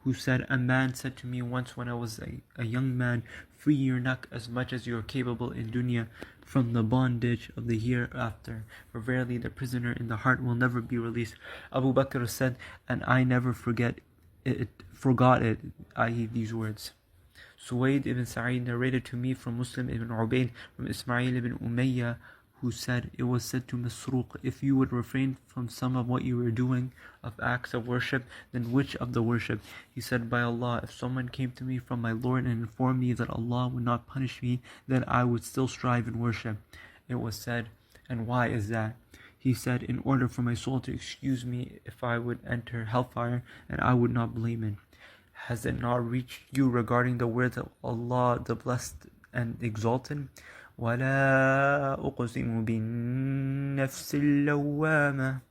who said, a man said to me once when I was a young man, free your neck as much as you are capable in dunya from the bondage of the hereafter, for verily the prisoner in the heart will never be released. Abu Bakr said, and I never forgot it, i.e. these words. Suwaid ibn Sa'id narrated to me from Muslim ibn Ubayd, from Ismail ibn Umayyah, who said, it was said to Masruq, if you would refrain from some of what you were doing of acts of worship, then which of the worship? He said, by Allah, if someone came to me from my Lord and informed me that Allah would not punish me, then I would still strive in worship. It was said, and why is that? He said, in order for my soul to excuse me if I would enter hellfire, and I would not blame it. Has it not reached you regarding the words of Allah, the Blessed and Exalted? وَلَا أُقْسِمُ بِالنَّفْسِ اللَّوَّامَةِ,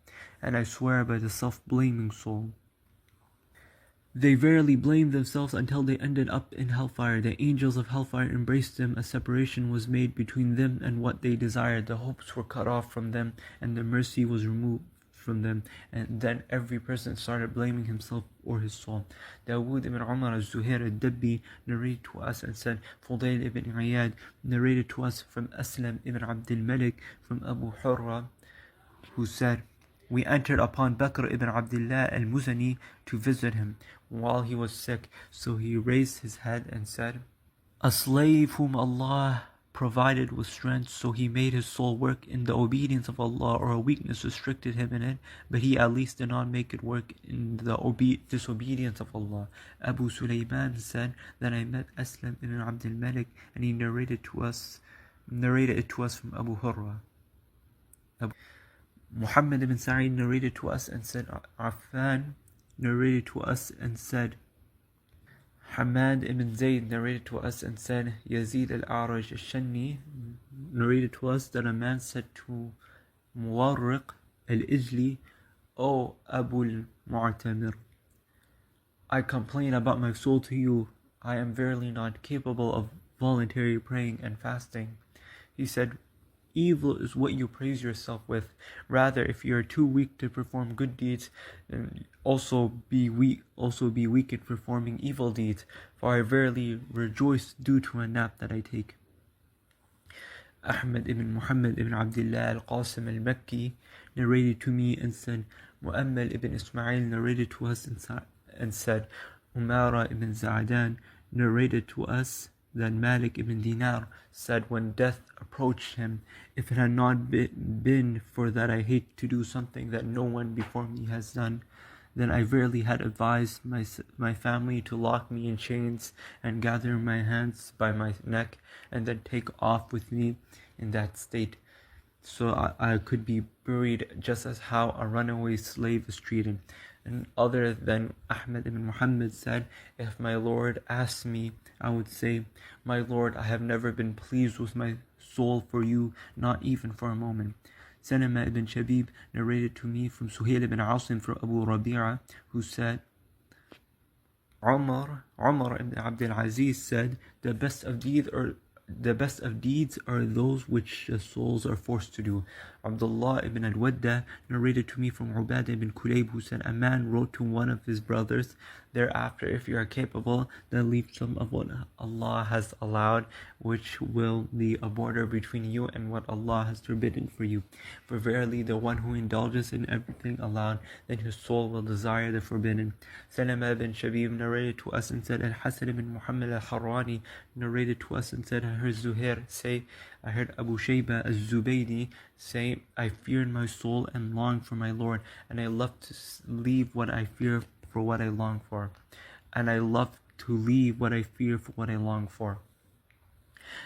and I swear by the self-blaming soul. They verily blamed themselves until they ended up in hellfire. The angels of hellfire embraced them. A separation was made between them and what they desired. The hopes were cut off from them, and the mercy was removed from them. And then every person started blaming himself or his soul. Dawood ibn Umar al-Zuhair al-Dabbi narrated to us and said, Fudayl ibn Iyad narrated to us from Aslam ibn Abdul Malik, from Abu Hurra, who said, we entered upon Bakr ibn Abdullah al-Muzani to visit him while he was sick. So he raised his head and said, a slave whom Allah provided with strength, so he made his soul work in the obedience of Allah, or a weakness restricted him in it, but he at least did not make it work in the disobedience of Allah. Abu Sulaiman said that I met Aslam ibn Abdul Malik, and he narrated it to us from Abu Hurra. Muhammad ibn Sa'id narrated to us and said, Affan narrated to us and said, Hamad ibn Zayd narrated to us and said, Yazid al-A'raj al-Shanni narrated to us that a man said to Muwarriq al-Ijli, O Abu al-Mu'tamir, I complain about my soul to you. I am verily not capable of voluntary praying and fasting. He said, evil is what you praise yourself with. Rather, if you are too weak to perform good deeds, then also be weak in performing evil deeds. For I verily rejoice due to a nap that I take. Ahmad ibn Muhammad ibn Abdullah al-Qasim al-Makki narrated to me and said, Mu'ammal ibn Ismail narrated to us and said, Umara ibn Za'adan narrated to us that Malik ibn Dinar said when death approached him, if it had not been for that I hate to do something that no one before me has done, then I verily had advised my family to lock me in chains and gather my hands by my neck and then take off with me in that state, so I could be buried just as how a runaway slave is treated. And other than Ahmad ibn Muhammad said, if my Lord asked me, I would say, my Lord, I have never been pleased with my soul for you, not even for a moment. Salama ibn Shabib narrated to me from Suhail ibn Asim from Abu Rabi'a, who said, Umar ibn Abdul Aziz said, the best of deeds are those which the souls are forced to do. Abdullah ibn al-Wadda narrated to me from Ubadah ibn Kulayb, who said, a man wrote to one of his brothers, thereafter, if you are capable, then leave some of what Allah has allowed, which will be a border between you and what Allah has forbidden for you. For verily, the one who indulges in everything allowed, then his soul will desire the forbidden. Salama ibn Shabib narrated to us and said, Al-Hasan ibn Muhammad al-Harrani narrated to us and said, I heard Zuhair say, I heard Abu Shayba al-Zubaydi say, I feared my soul and longed for my Lord, and I love to leave what I fear for what I long for, and I love to leave what I fear for what I long for.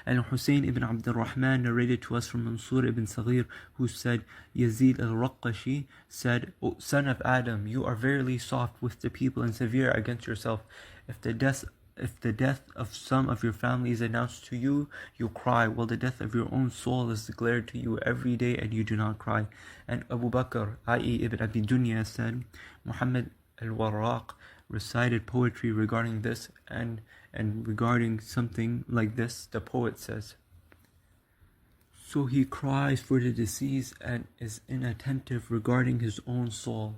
And Hussein ibn Abdul Rahman narrated to us from Mansur ibn Saghir, who said, Yazid al-Raqashi said, O son of Adam, you are verily soft with the people and severe against yourself. If the death of some of your family is announced to you, you cry, while the death of your own soul is declared to you every day and you do not cry. And Abu Bakr, i.e. Ibn Ad-Dunya, said, Muhammad al-Warraq recited poetry regarding this, and regarding something like this, the poet says, so he cries for the deceased and is inattentive regarding his own soul,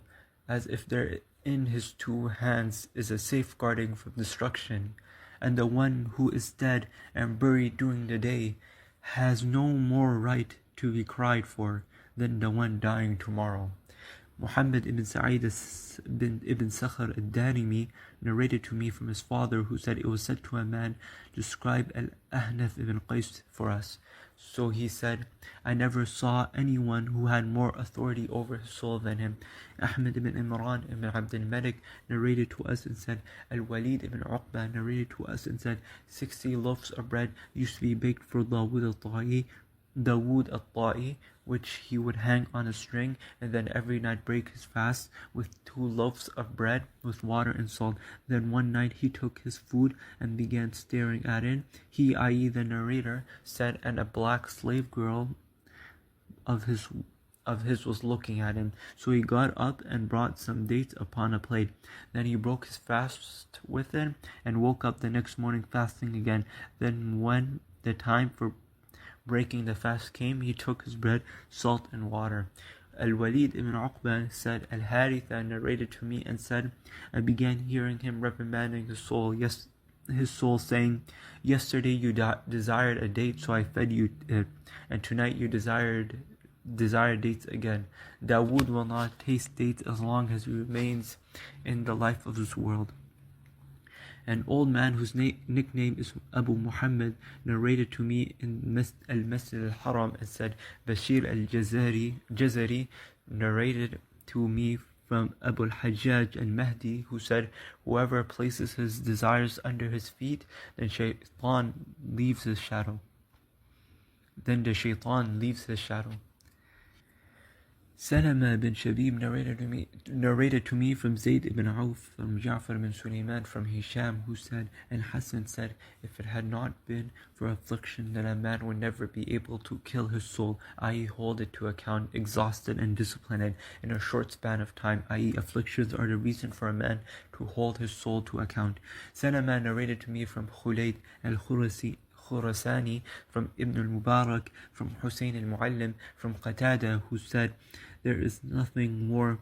as if there in his two hands is a safeguarding from destruction, and the one who is dead and buried during the day has no more right to be cried for than the one dying tomorrow. Muhammad ibn Sa'id ibn Sakhar al-Darimi narrated to me from his father, who said, it was said to a man, describe An-Nafs ibn Qais for us. So he said, I never saw anyone who had more authority over his soul than him. Ahmad ibn Imran ibn Abdul Malik narrated to us and said, Al-Walid ibn Uqba narrated to us and said, 60 loaves of bread used to be baked for Dawood al-Ta'i, which he would hang on a string and then every night break his fast with 2 loaves of bread with water and salt. Then one night he took his food and began staring at it. He, i.e. the narrator, said, and a black slave girl of his was looking at him. So he got up and brought some dates upon a plate. Then he broke his fast with it and woke up the next morning fasting again. Then when the time for breaking the fast came, he took his bread, salt and water. Al-Walid ibn Uqba said, Al-Haritha narrated to me and said, I began hearing him reprimanding his soul, saying, yesterday you desired a date, so I fed you it, and tonight you desire dates again. Dawood will not taste dates as long as he remains in the life of this world. An old man whose nickname is Abu Muhammad narrated to me in al-Masjid al-Haram and said, Bashir al-Jazari narrated to me from Abu al-Hajjaj al-Mahdi, who said, whoever places his desires under his feet, then Shaitan leaves his shadow. Salama bin Shabib narrated to me from Zayd ibn Auf, from Ja'far bin Sulaiman, from Hisham, who said, and Hassan said, if it had not been for affliction, then a man would never be able to kill his soul, i.e. hold it to account, exhausted and disciplined in a short span of time, i.e. afflictions are the reason for a man to hold his soul to account. Salama narrated to me from Khulayd al-Khurasani, from Ibn al-Mubarak, from Hussein al-Muallim, from Qatada, who said, there is nothing more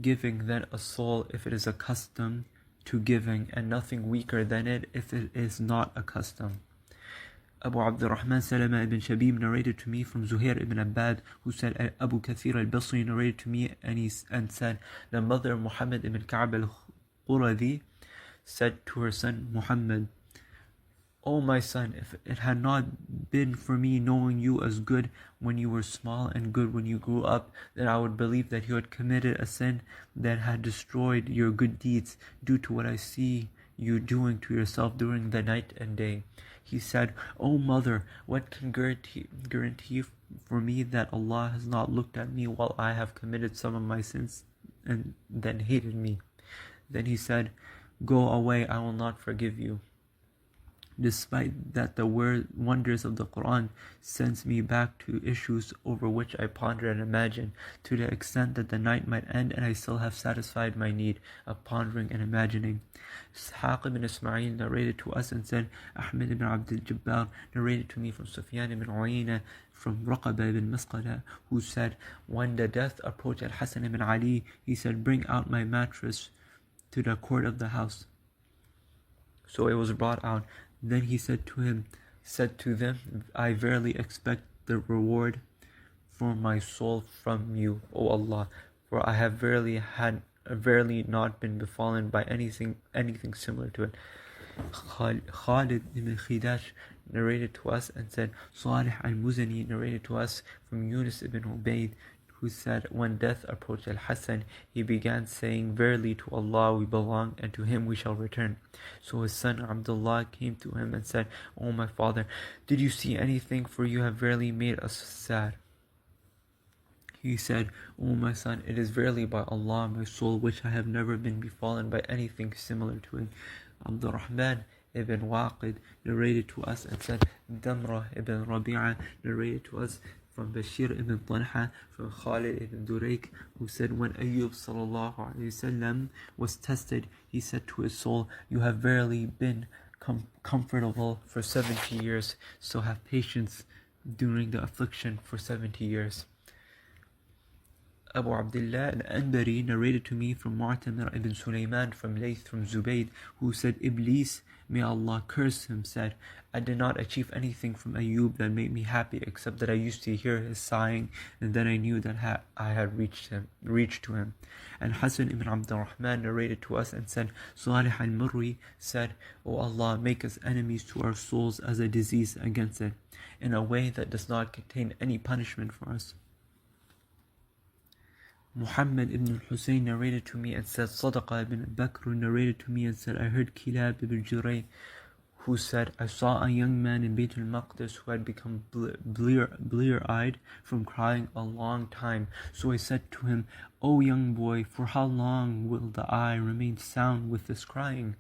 giving than a soul if it is accustomed to giving, and nothing weaker than it if it is not accustomed. Abu Abdurrahman Salama ibn Shabib narrated to me from Zuhair ibn Abbad, who said, Abu Kathir al-Basri narrated to me and said, the mother Muhammad ibn Ka'b al-Quradhi said to her son Muhammad, O my son, if it had not been for me knowing you as good when you were small and good when you grew up, then I would believe that you had committed a sin that had destroyed your good deeds due to what I see you doing to yourself during the night and day. He said, O mother, what can guarantee for me that Allah has not looked at me while I have committed some of my sins and then hated me? Then he said, Go away, I will not forgive you. Despite that, the wonders of the Quran sends me back to issues over which I ponder and imagine, to the extent that the night might end and I still have satisfied my need of pondering and imagining. Ishaq ibn Ismail narrated to us and said, Ahmed ibn Abdul Jabbar narrated to me from Sufyan ibn Uyayna from Raqaba ibn Masqala, who said, when the death approached Al-Hasan ibn Ali, he said, bring out my mattress to the court of the house. So it was brought out. Then he said to them, I verily expect the reward for my soul from you, O Allah, for I have verily not been befallen by anything similar to it. Khalid ibn Khidash narrated to us and said, Salih al-Muzani narrated to us from Yunus ibn Ubayd, who said, when death approached Al-Hasan, he began saying, verily to Allah we belong and to him we shall return. So his son Abdullah came to him and said, O my father, did you see anything, for you have verily made us sad? He said, O my son, it is verily by Allah my soul which I have never been befallen by anything similar to it. Abdurrahman ibn Waqid narrated to us and said, Damrah ibn Rabi'ah narrated to us from Bashir ibn Talha, from Khalid ibn Durayk, who said, when Ayyub sallallahu alayhi wasallam was tested, he said to his soul, you have verily been comfortable for 70 years, so have patience during the affliction for 70 years. Abu Abdullah al-Anbari narrated to me from Mu'tamir ibn Sulaiman from Layth from Zubayd, who said, Iblis, may Allah curse him, said, I did not achieve anything from Ayyub that made me happy except that I used to hear his sighing, and then I knew that I had reached to him. And Hasan ibn Abdurrahman narrated to us and said, Salih al-Murri said, O Allah, make us enemies to our souls as a disease against it, in a way that does not contain any punishment for us. Muhammad ibn al-Husayn narrated to me and said, Sadaqa ibn Bakr narrated to me and said, I heard Kilab ibn Juray, who said, I saw a young man in Bayt al-Maqdis who had become blear-eyed from crying a long time. So I said to him, O young boy, for how long will the eye remain sound with this crying?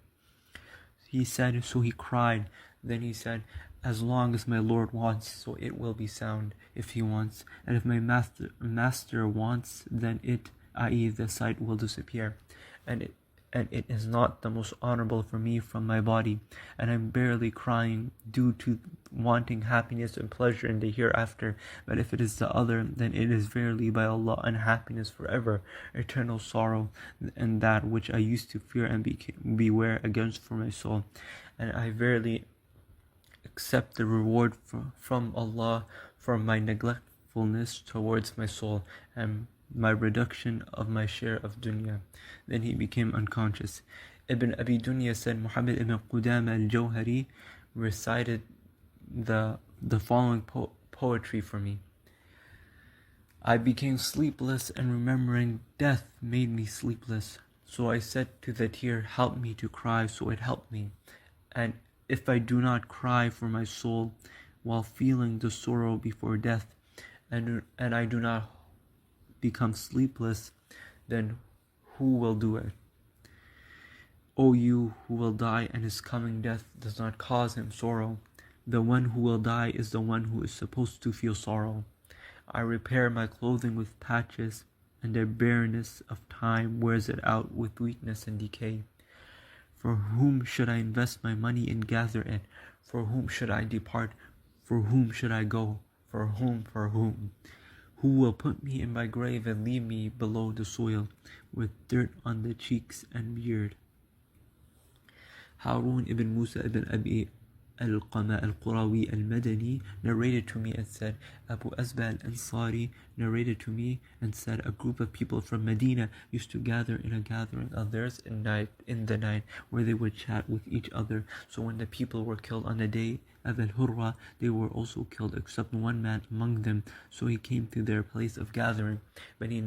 He said, so he cried. Then he said, as long as my Lord wants, so it will be sound if he wants, and if my master wants, then it, i.e. the sight, will disappear, and it is not the most honorable for me from my body, and I'm barely crying due to wanting happiness and pleasure in the hereafter. But if it is the other, then it is verily by Allah unhappiness forever, eternal sorrow, and that which I used to fear and beware against for my soul. And I verily accept the reward from Allah for my neglectfulness towards my soul and my reduction of my share of dunya. Then he became unconscious. Ibn Abi Dunya said, Muhammad ibn Qudama al-Jawhari recited the following poetry for me. I became sleepless, and remembering death made me sleepless. So I said to the tear, help me to cry, so it helped me. And if I do not cry for my soul while feeling the sorrow before death, and I do not become sleepless, then who will do it? O you who will die and his coming death does not cause him sorrow, the one who will die is the one who is supposed to feel sorrow. I repair my clothing with patches, and the bareness of time wears it out with weakness and decay. For whom should I invest my money and gather it? For whom should I depart? For whom should I go? For whom? For whom? Who will put me in my grave and leave me below the soil, with dirt on the cheeks and beard? Harun ibn Musa ibn Abi al-Qurawi al-Madani narrated to me and said, Abu Asba al-Ansari narrated to me and said, a group of people from Medina used to gather in a gathering of theirs in the night where they would chat with each other. So when the people were killed on the day of al-Hurra, they were also killed except one man among them. So he came to their place of gathering, but he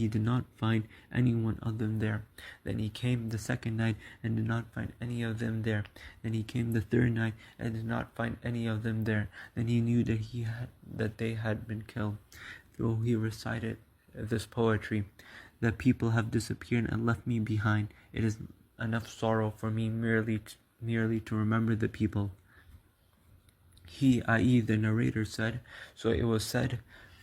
did not find anyone of them there. Then he came the second night and did not find any of them there. Then he came the third night and did not find any of them there. Then he knew that they had been killed. Though he recited this poetry, the people have disappeared and left me behind. It is enough sorrow for me merely to remember the people. He, i.e. the narrator, said, so it was said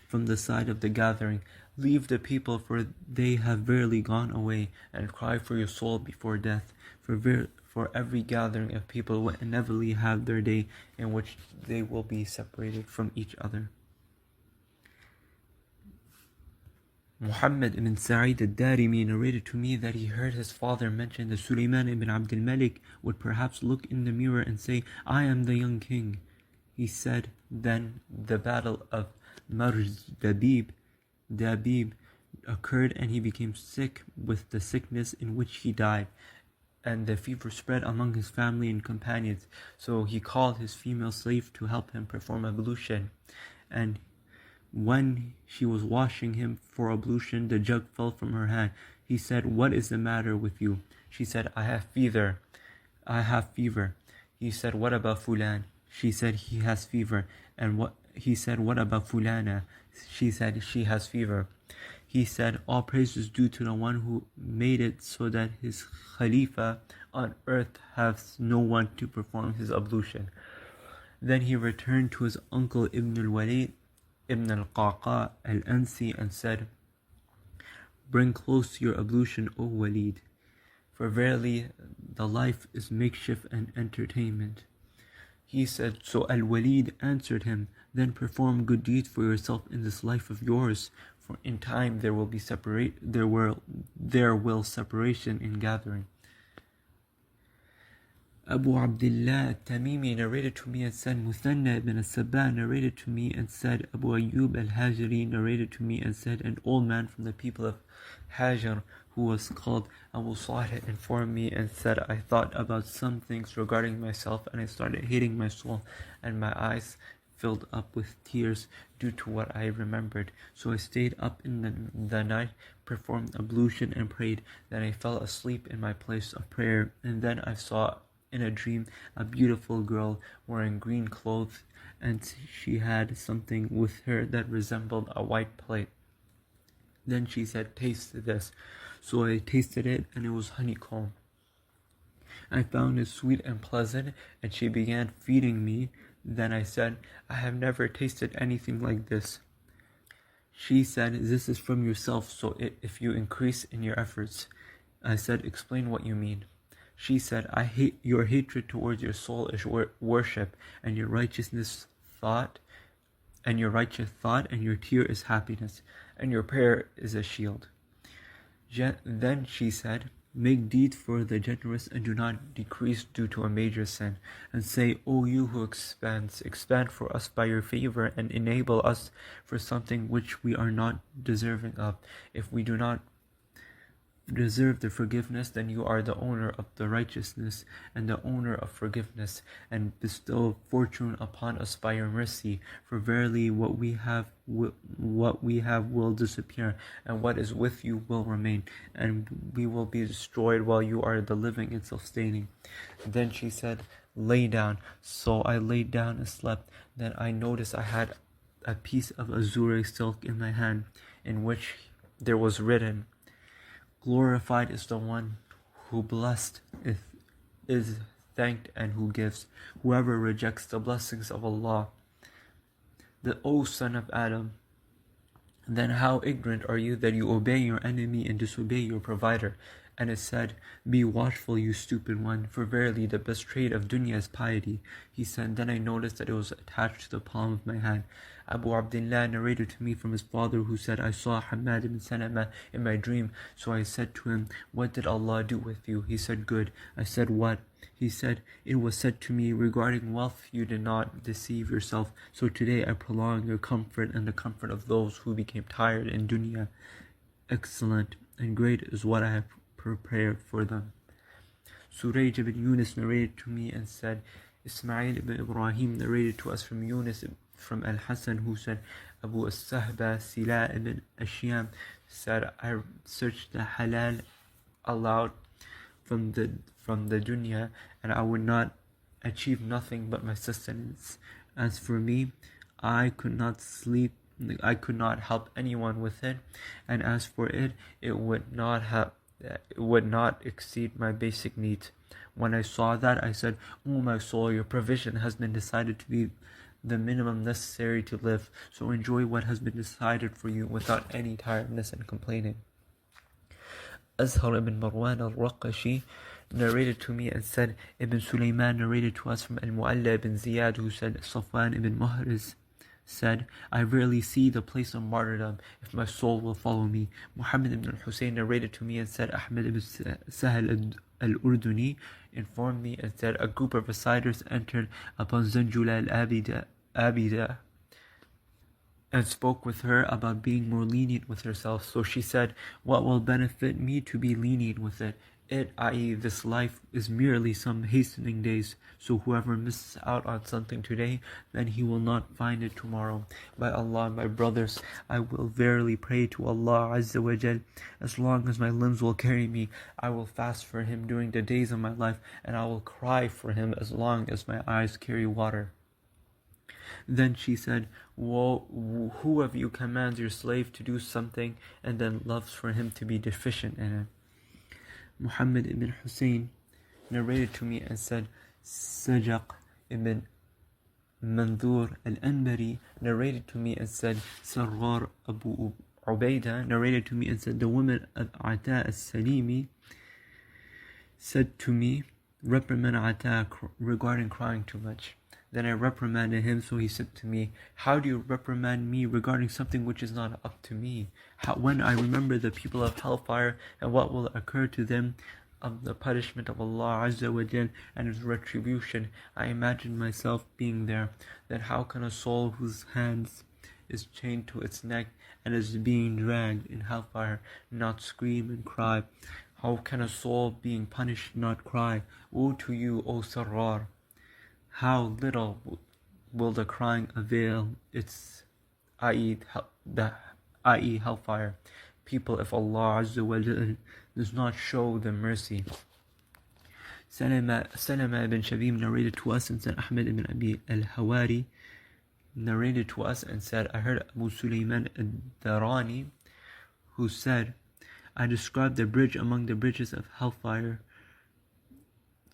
from the side of the gathering, leave the people, for they have verily gone away, and cry for your soul before death. For every gathering of people will inevitably have their day in which they will be separated from each other. Muhammad ibn Sa'id al-Darimi narrated to me that he heard his father mention that Sulaiman ibn Abd al-Malik would perhaps look in the mirror and say, I am the young king. He said, then the battle of Marj Dabib occurred, and he became sick with the sickness in which he died, and the fever spread among his family and companions. So he called his female slave to help him perform ablution, and when she was washing him for ablution, the jug fell from her hand. He said, what is the matter with you? She said, I have fever. He said, what about Fulan? She said, he has fever. He said, what about Fulana? She said, she has fever. He said, all praise is due to the one who made it so that his Khalifa on earth has no one to perform his ablution. Then he returned to his uncle Ibn al-Walid Ibn al-Qaqa al-Ansi and said, bring close your ablution, O Walid, for verily the life is makeshift and entertainment. He said, so al-Walid answered him, then perform good deeds for yourself in this life of yours, for in time there will separation in gathering. Abu Abdullah al-Tamimi narrated to me and said, Muthanna ibn al-Sabah narrated to me and said, Abu Ayyub al-Hajri narrated to me and said, an old man from the people of Hajar who was called Abu Salih informed me and said, I thought about some things regarding myself and I started hating my soul, and my eyes filled up with tears due to what I remembered. So I stayed up in the night, performed ablution and prayed. Then I fell asleep in my place of prayer, and then I saw in a dream a beautiful girl wearing green clothes, and she had something with her that resembled a white plate. Then she said, taste this. So I tasted it, and it was honeycomb. I found it sweet and pleasant, and she began feeding me. Then I said, I have never tasted anything like this. She said, this is from yourself, so if you increase in your efforts. I said, explain what you mean. She said, I hate your hatred towards your soul is worship, and your righteous thought, and your tear is happiness, and your prayer is a shield. Then she said, make deeds for the generous and do not decrease due to a major sin, and say, O you who expand for us by your favor and enable us for something which we are not deserving of. If we do not deserve the forgiveness, then you are the owner of the righteousness and the owner of forgiveness, and bestow fortune upon us by your mercy. For verily what we have will disappear, and what is with you will remain, and we will be destroyed while you are the living and self-sustaining. Then she said, lay down. So I laid down and slept. Then I noticed I had a piece of azure silk in my hand, in which there was written, glorified is the one who blessed is thanked and who gives. Whoever rejects the blessings of Allah. O son of Adam, then how ignorant are you that you obey your enemy and disobey your provider? And it said, "Be watchful, you stupid one, for verily the best trait of dunya is piety." He said, then I noticed that it was attached to the palm of my hand. Abu Abdullah narrated to me from his father, who said, "I saw Hamad ibn Salama in my dream. So I said to him, 'What did Allah do with you?' He said, 'Good.' I said, 'What?' He said, 'It was said to me, regarding wealth you did not deceive yourself. So today I prolong your comfort and the comfort of those who became tired in dunya. Excellent and great is what I have prepared for them." Surayj ibn Yunus narrated to me and said, Ismail ibn Ibrahim narrated to us from Yunus from Al-Hasan, who said, Abu as-Sahba Sila ibn Ashyam said, "I searched the halal aloud from the dunya, and I would not achieve nothing but my sustenance. As for me, I could not sleep, I could not help anyone with it, and as for it, it would not exceed my basic needs. When I saw that, I said, "O my soul, your provision has been decided to be the minimum necessary to live, so enjoy what has been decided for you without any tiredness and complaining." Azhar ibn Marwan al-Raqashi narrated to me and said, Ibn Sulaiman narrated to us from Al-Mu'alla ibn Ziyad, who said, Safwan ibn Muhriz said, "I rarely see the place of martyrdom if my soul will follow me." Muhammad ibn Hussein narrated to me and said, Ahmad ibn Sahal al-Urduni informed me and said, a group of reciters entered upon Zanjula al-Abida and spoke with her about being more lenient with herself. So she said, "What will benefit me to be lenient with it? It, i.e. this life, is merely some hastening days. So whoever misses out on something today, then he will not find it tomorrow. By Allah, my brothers, I will verily pray to Allah Azza wa Jal. As long as my limbs will carry me, I will fast for him during the days of my life, and I will cry for him as long as my eyes carry water." Then she said, "Who of you commands your slave to do something and then loves for him to be deficient in it?" Muhammad ibn Hussein narrated to me and said, Sajaq ibn Mandur al-Anbari narrated to me and said, Sarwar Abu Ubaidah narrated to me and said, the woman of Ata al-Salimi said to me, "Reprimand Ata regarding crying too much." Then I reprimanded him, so he said to me, "How do you reprimand me regarding something which is not up to me? When I remember the people of hellfire and what will occur to them of the punishment of Allah Azza wa Jal and His retribution, I imagine myself being there. Then how can a soul whose hands is chained to its neck and is being dragged in hellfire not scream and cry? How can a soul being punished not cry? Woe to you, O Sarrar! How little will the crying avail its, i.e. hellfire, people if Allah Azza wa Jal does not show them mercy." Salama ibn Shabib narrated to us and said, Ahmad ibn Abi al-Hawari narrated to us and said, I heard Abu Sulaiman al-Darani who said, "I described the bridge among the bridges of hellfire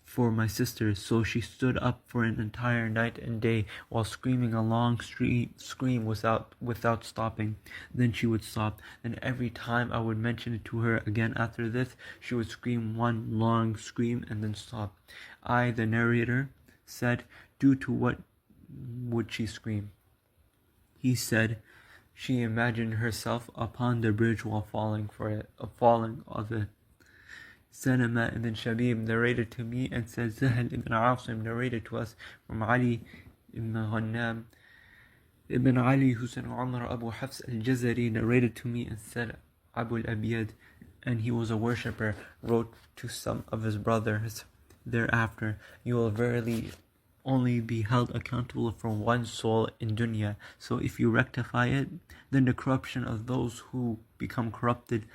for my sister, so she stood up for an entire night and day while screaming a long scream without stopping. Then she would stop. Then every time I would mention it to her again after this, she would scream one long scream and then stop." I, the narrator, said, "Due to what would she scream?" He said, "She imagined herself upon the bridge while falling of it." Salama ibn Shabib narrated to me and said, Zahal ibn Asim narrated to us from Ali ibn Ghannam ibn Ali, who said, Umar Abu Hafs al-Jazari narrated to me and said, Abu al-Abiyad, and he was a worshipper, wrote to some of his brothers, "Thereafter you will verily only be held accountable for one soul in dunya. So if you rectify it, then the corruption of those who become corrupted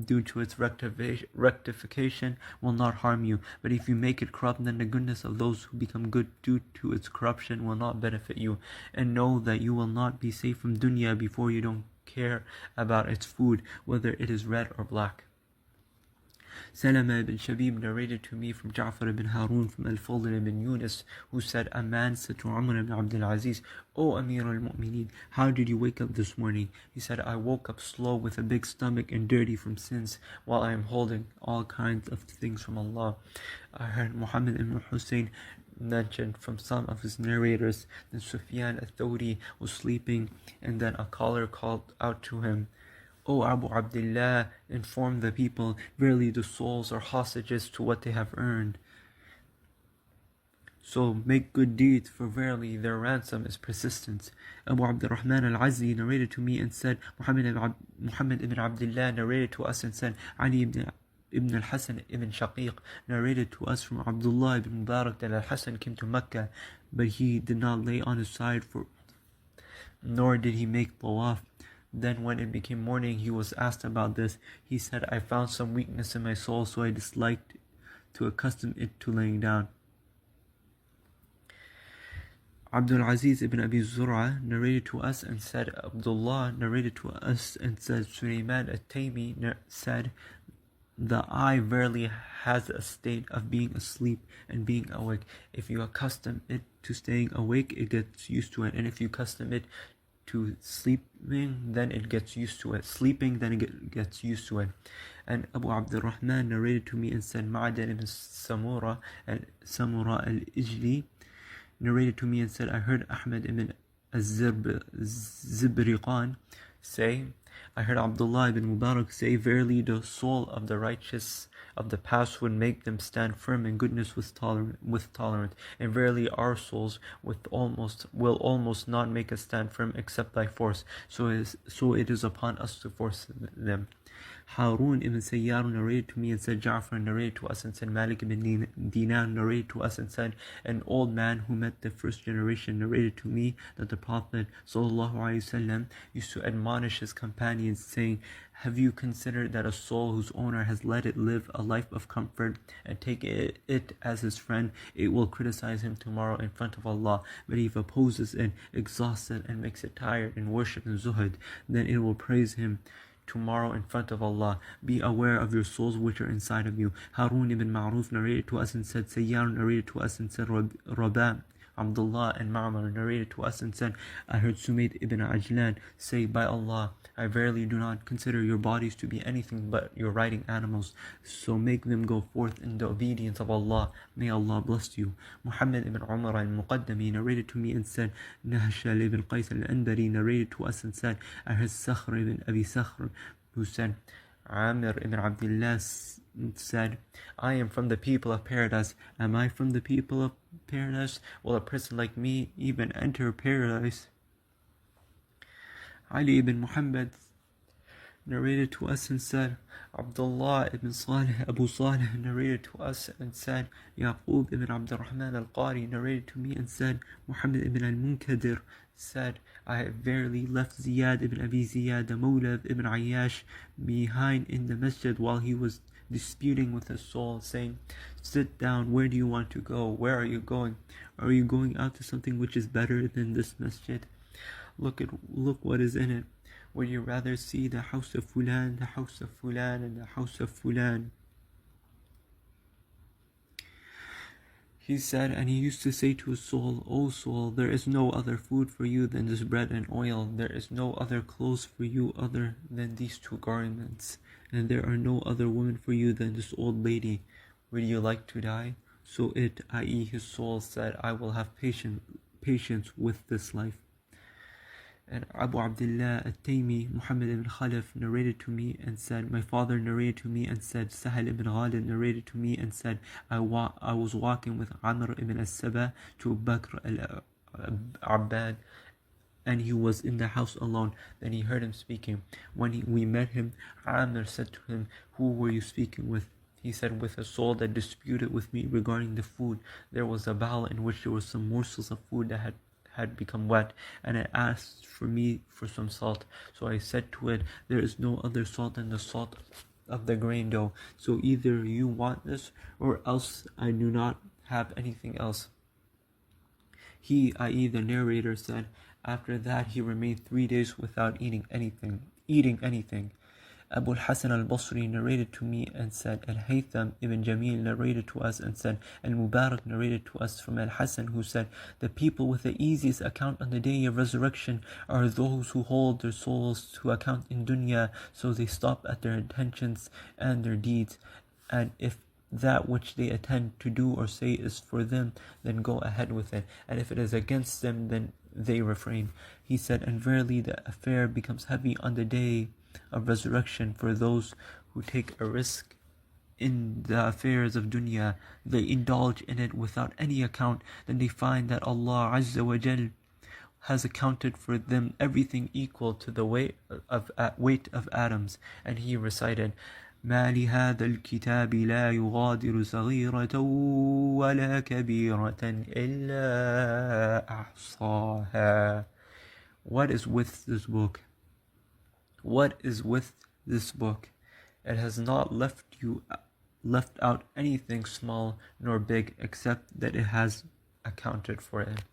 due to its rectification will not harm you. But if you make it corrupt, then the goodness of those who become good due to its corruption will not benefit you. And know that you will not be safe from dunya before you don't care about its food, whether it is red or black." Salama ibn Shabib narrated to me from Ja'far ibn Harun from Al-Fadl ibn Yunus, who said, a man said to Umar ibn Abdul Aziz, O Amir al-Mu'mineen, how did you wake up this morning? He said, I woke up slow with a big stomach and dirty from sins, while I am holding all kinds of things from Allah. I heard Muhammad ibn Hussein mentioned from some of his narrators that Sufyan al-Thawri was sleeping, and then a caller called out to him, O Abu Abdullah, inform the people, verily the souls are hostages to what they have earned. So make good deeds, for verily their ransom is persistence. Abu Abdurrahman al-Azzi narrated to me and said, Muhammad ibn Abdullah narrated to us and said, Ali ibn al-Hasan ibn Shaqiq narrated to us from Abdullah ibn Mubarak that al-Hasan came to Mecca, but he did not lay on his side, nor did he make tawaf. Then when it became morning, he was asked about this. He said, I found some weakness in my soul, so I disliked to accustom it to laying down. Abdul Aziz ibn Abi Zur'a narrated to us and said, Abdullah narrated to us and said, Sulaiman at-Taymi said, the eye verily has a state of being asleep and being awake. If you accustom it to staying awake, it gets used to it. And if you accustom it to sleeping, then it gets used to it. Sleeping, then it gets used to it. And Abu Abdurrahman narrated to me and said, Ma'adan ibn Samura al-Ijli narrated to me and said, I heard Ahmad ibn Zibriqan say, I heard Abdullah ibn Mubarak say, verily the soul of the righteous of the past would make them stand firm in goodness with tolerance, and verily our souls will almost not make us stand firm except by force. So it is upon us to force them. Harun ibn Sayyar narrated to me and said, Ja'far narrated to us and said, Malik ibn Dinar narrated to us and said, an old man who met the first generation narrated to me that the Prophet ﷺ used to admonish his companions, saying, have you considered that a soul whose owner has let it live a life of comfort and take it as his friend, it will criticize him tomorrow in front of Allah, but if opposes it, exhausts it, and makes it tired in worship and zuhud, then it will praise him tomorrow in front of Allah. Be aware of your souls which are inside of you. Harun ibn Ma'ruf narrated to us and said, Sayyar narrated to us and said, Rabah, Abdullah and Ma'mar narrated to us and said, I heard Sumayd ibn Ajlan say, by Allah, I verily do not consider your bodies to be anything but your riding animals, so make them go forth in the obedience of Allah. May Allah bless you. Muhammad ibn Umar al-Muqaddami narrated to me and said, Nahshal ibn Qais al-Anbari narrated to us and said, I heard Sakhr ibn Abi Sakhr who said, Amir ibn Abdullah said, I am from the people of paradise. Am I from the people of paradise? Will a person like me even enter paradise? Ali ibn Muhammad narrated to us and said, Abdullah ibn Salih Abu Salih narrated to us and said, Yaqub ibn Abdurrahman al-Qari narrated to me and said, Muhammad ibn al-Munkadir said, I have verily left Ziyad ibn Abi Ziyad, the Mawla ibn Ayyash, behind in the masjid while he was disputing with his soul, saying, sit down, where do you want to go? Where are you going? Are you going out to something which is better than this masjid? Look what is in it. Would you rather see the house of Fulan, the house of Fulan, and the house of Fulan? He said, and he used to say to his soul, O soul, there is no other food for you than this bread and oil. There is no other clothes for you other than these two garments. And there are no other women for you than this old lady. Would you like to die? So it, i.e. his soul, said, I will have patience with this life. And Abu Abdullah at-Taymi, Muhammad ibn Khalaf, narrated to me and said, my father narrated to me and said, Sahal ibn Ghalid narrated to me and said, I was walking with Amr ibn as-Sabah to Bakr al-Abbad, and he was in the house alone. Then he heard him speaking. When we met him, Amr said to him, who were you speaking with? He said, with a soul that disputed with me regarding the food. There was a bowl in which there were some morsels of food that had become wet, and it asked for me for some salt. So I said to it, there is no other salt than the salt of the grain dough. So either you want this, or else I do not have anything else. He, i.e. the narrator, said, after that he remained 3 days without eating anything. Abu al-Hasan al-Basri narrated to me and said, Al-Haytham ibn Jamil narrated to us and said, Al-Mubarak narrated to us from Al-Hasan, who said, the people with the easiest account on the day of resurrection are those who hold their souls to account in dunya, so they stop at their intentions and their deeds. And if that which they intend to do or say is for them, then go ahead with it. And if it is against them, then they refrain. He said, and verily the affair becomes heavy on the day of resurrection for those who take a risk in the affairs of dunya. They indulge in it without any account. Then they find that Allah Azza wa Jal has accounted for them everything equal to the weight of atoms. And he recited, ما لهذا الكتاب لا يغادر صغيرة ولا كبيرة إلا أحصاها. What is with this book? What is with this book? It has not left out anything small nor big except that it has accounted for it.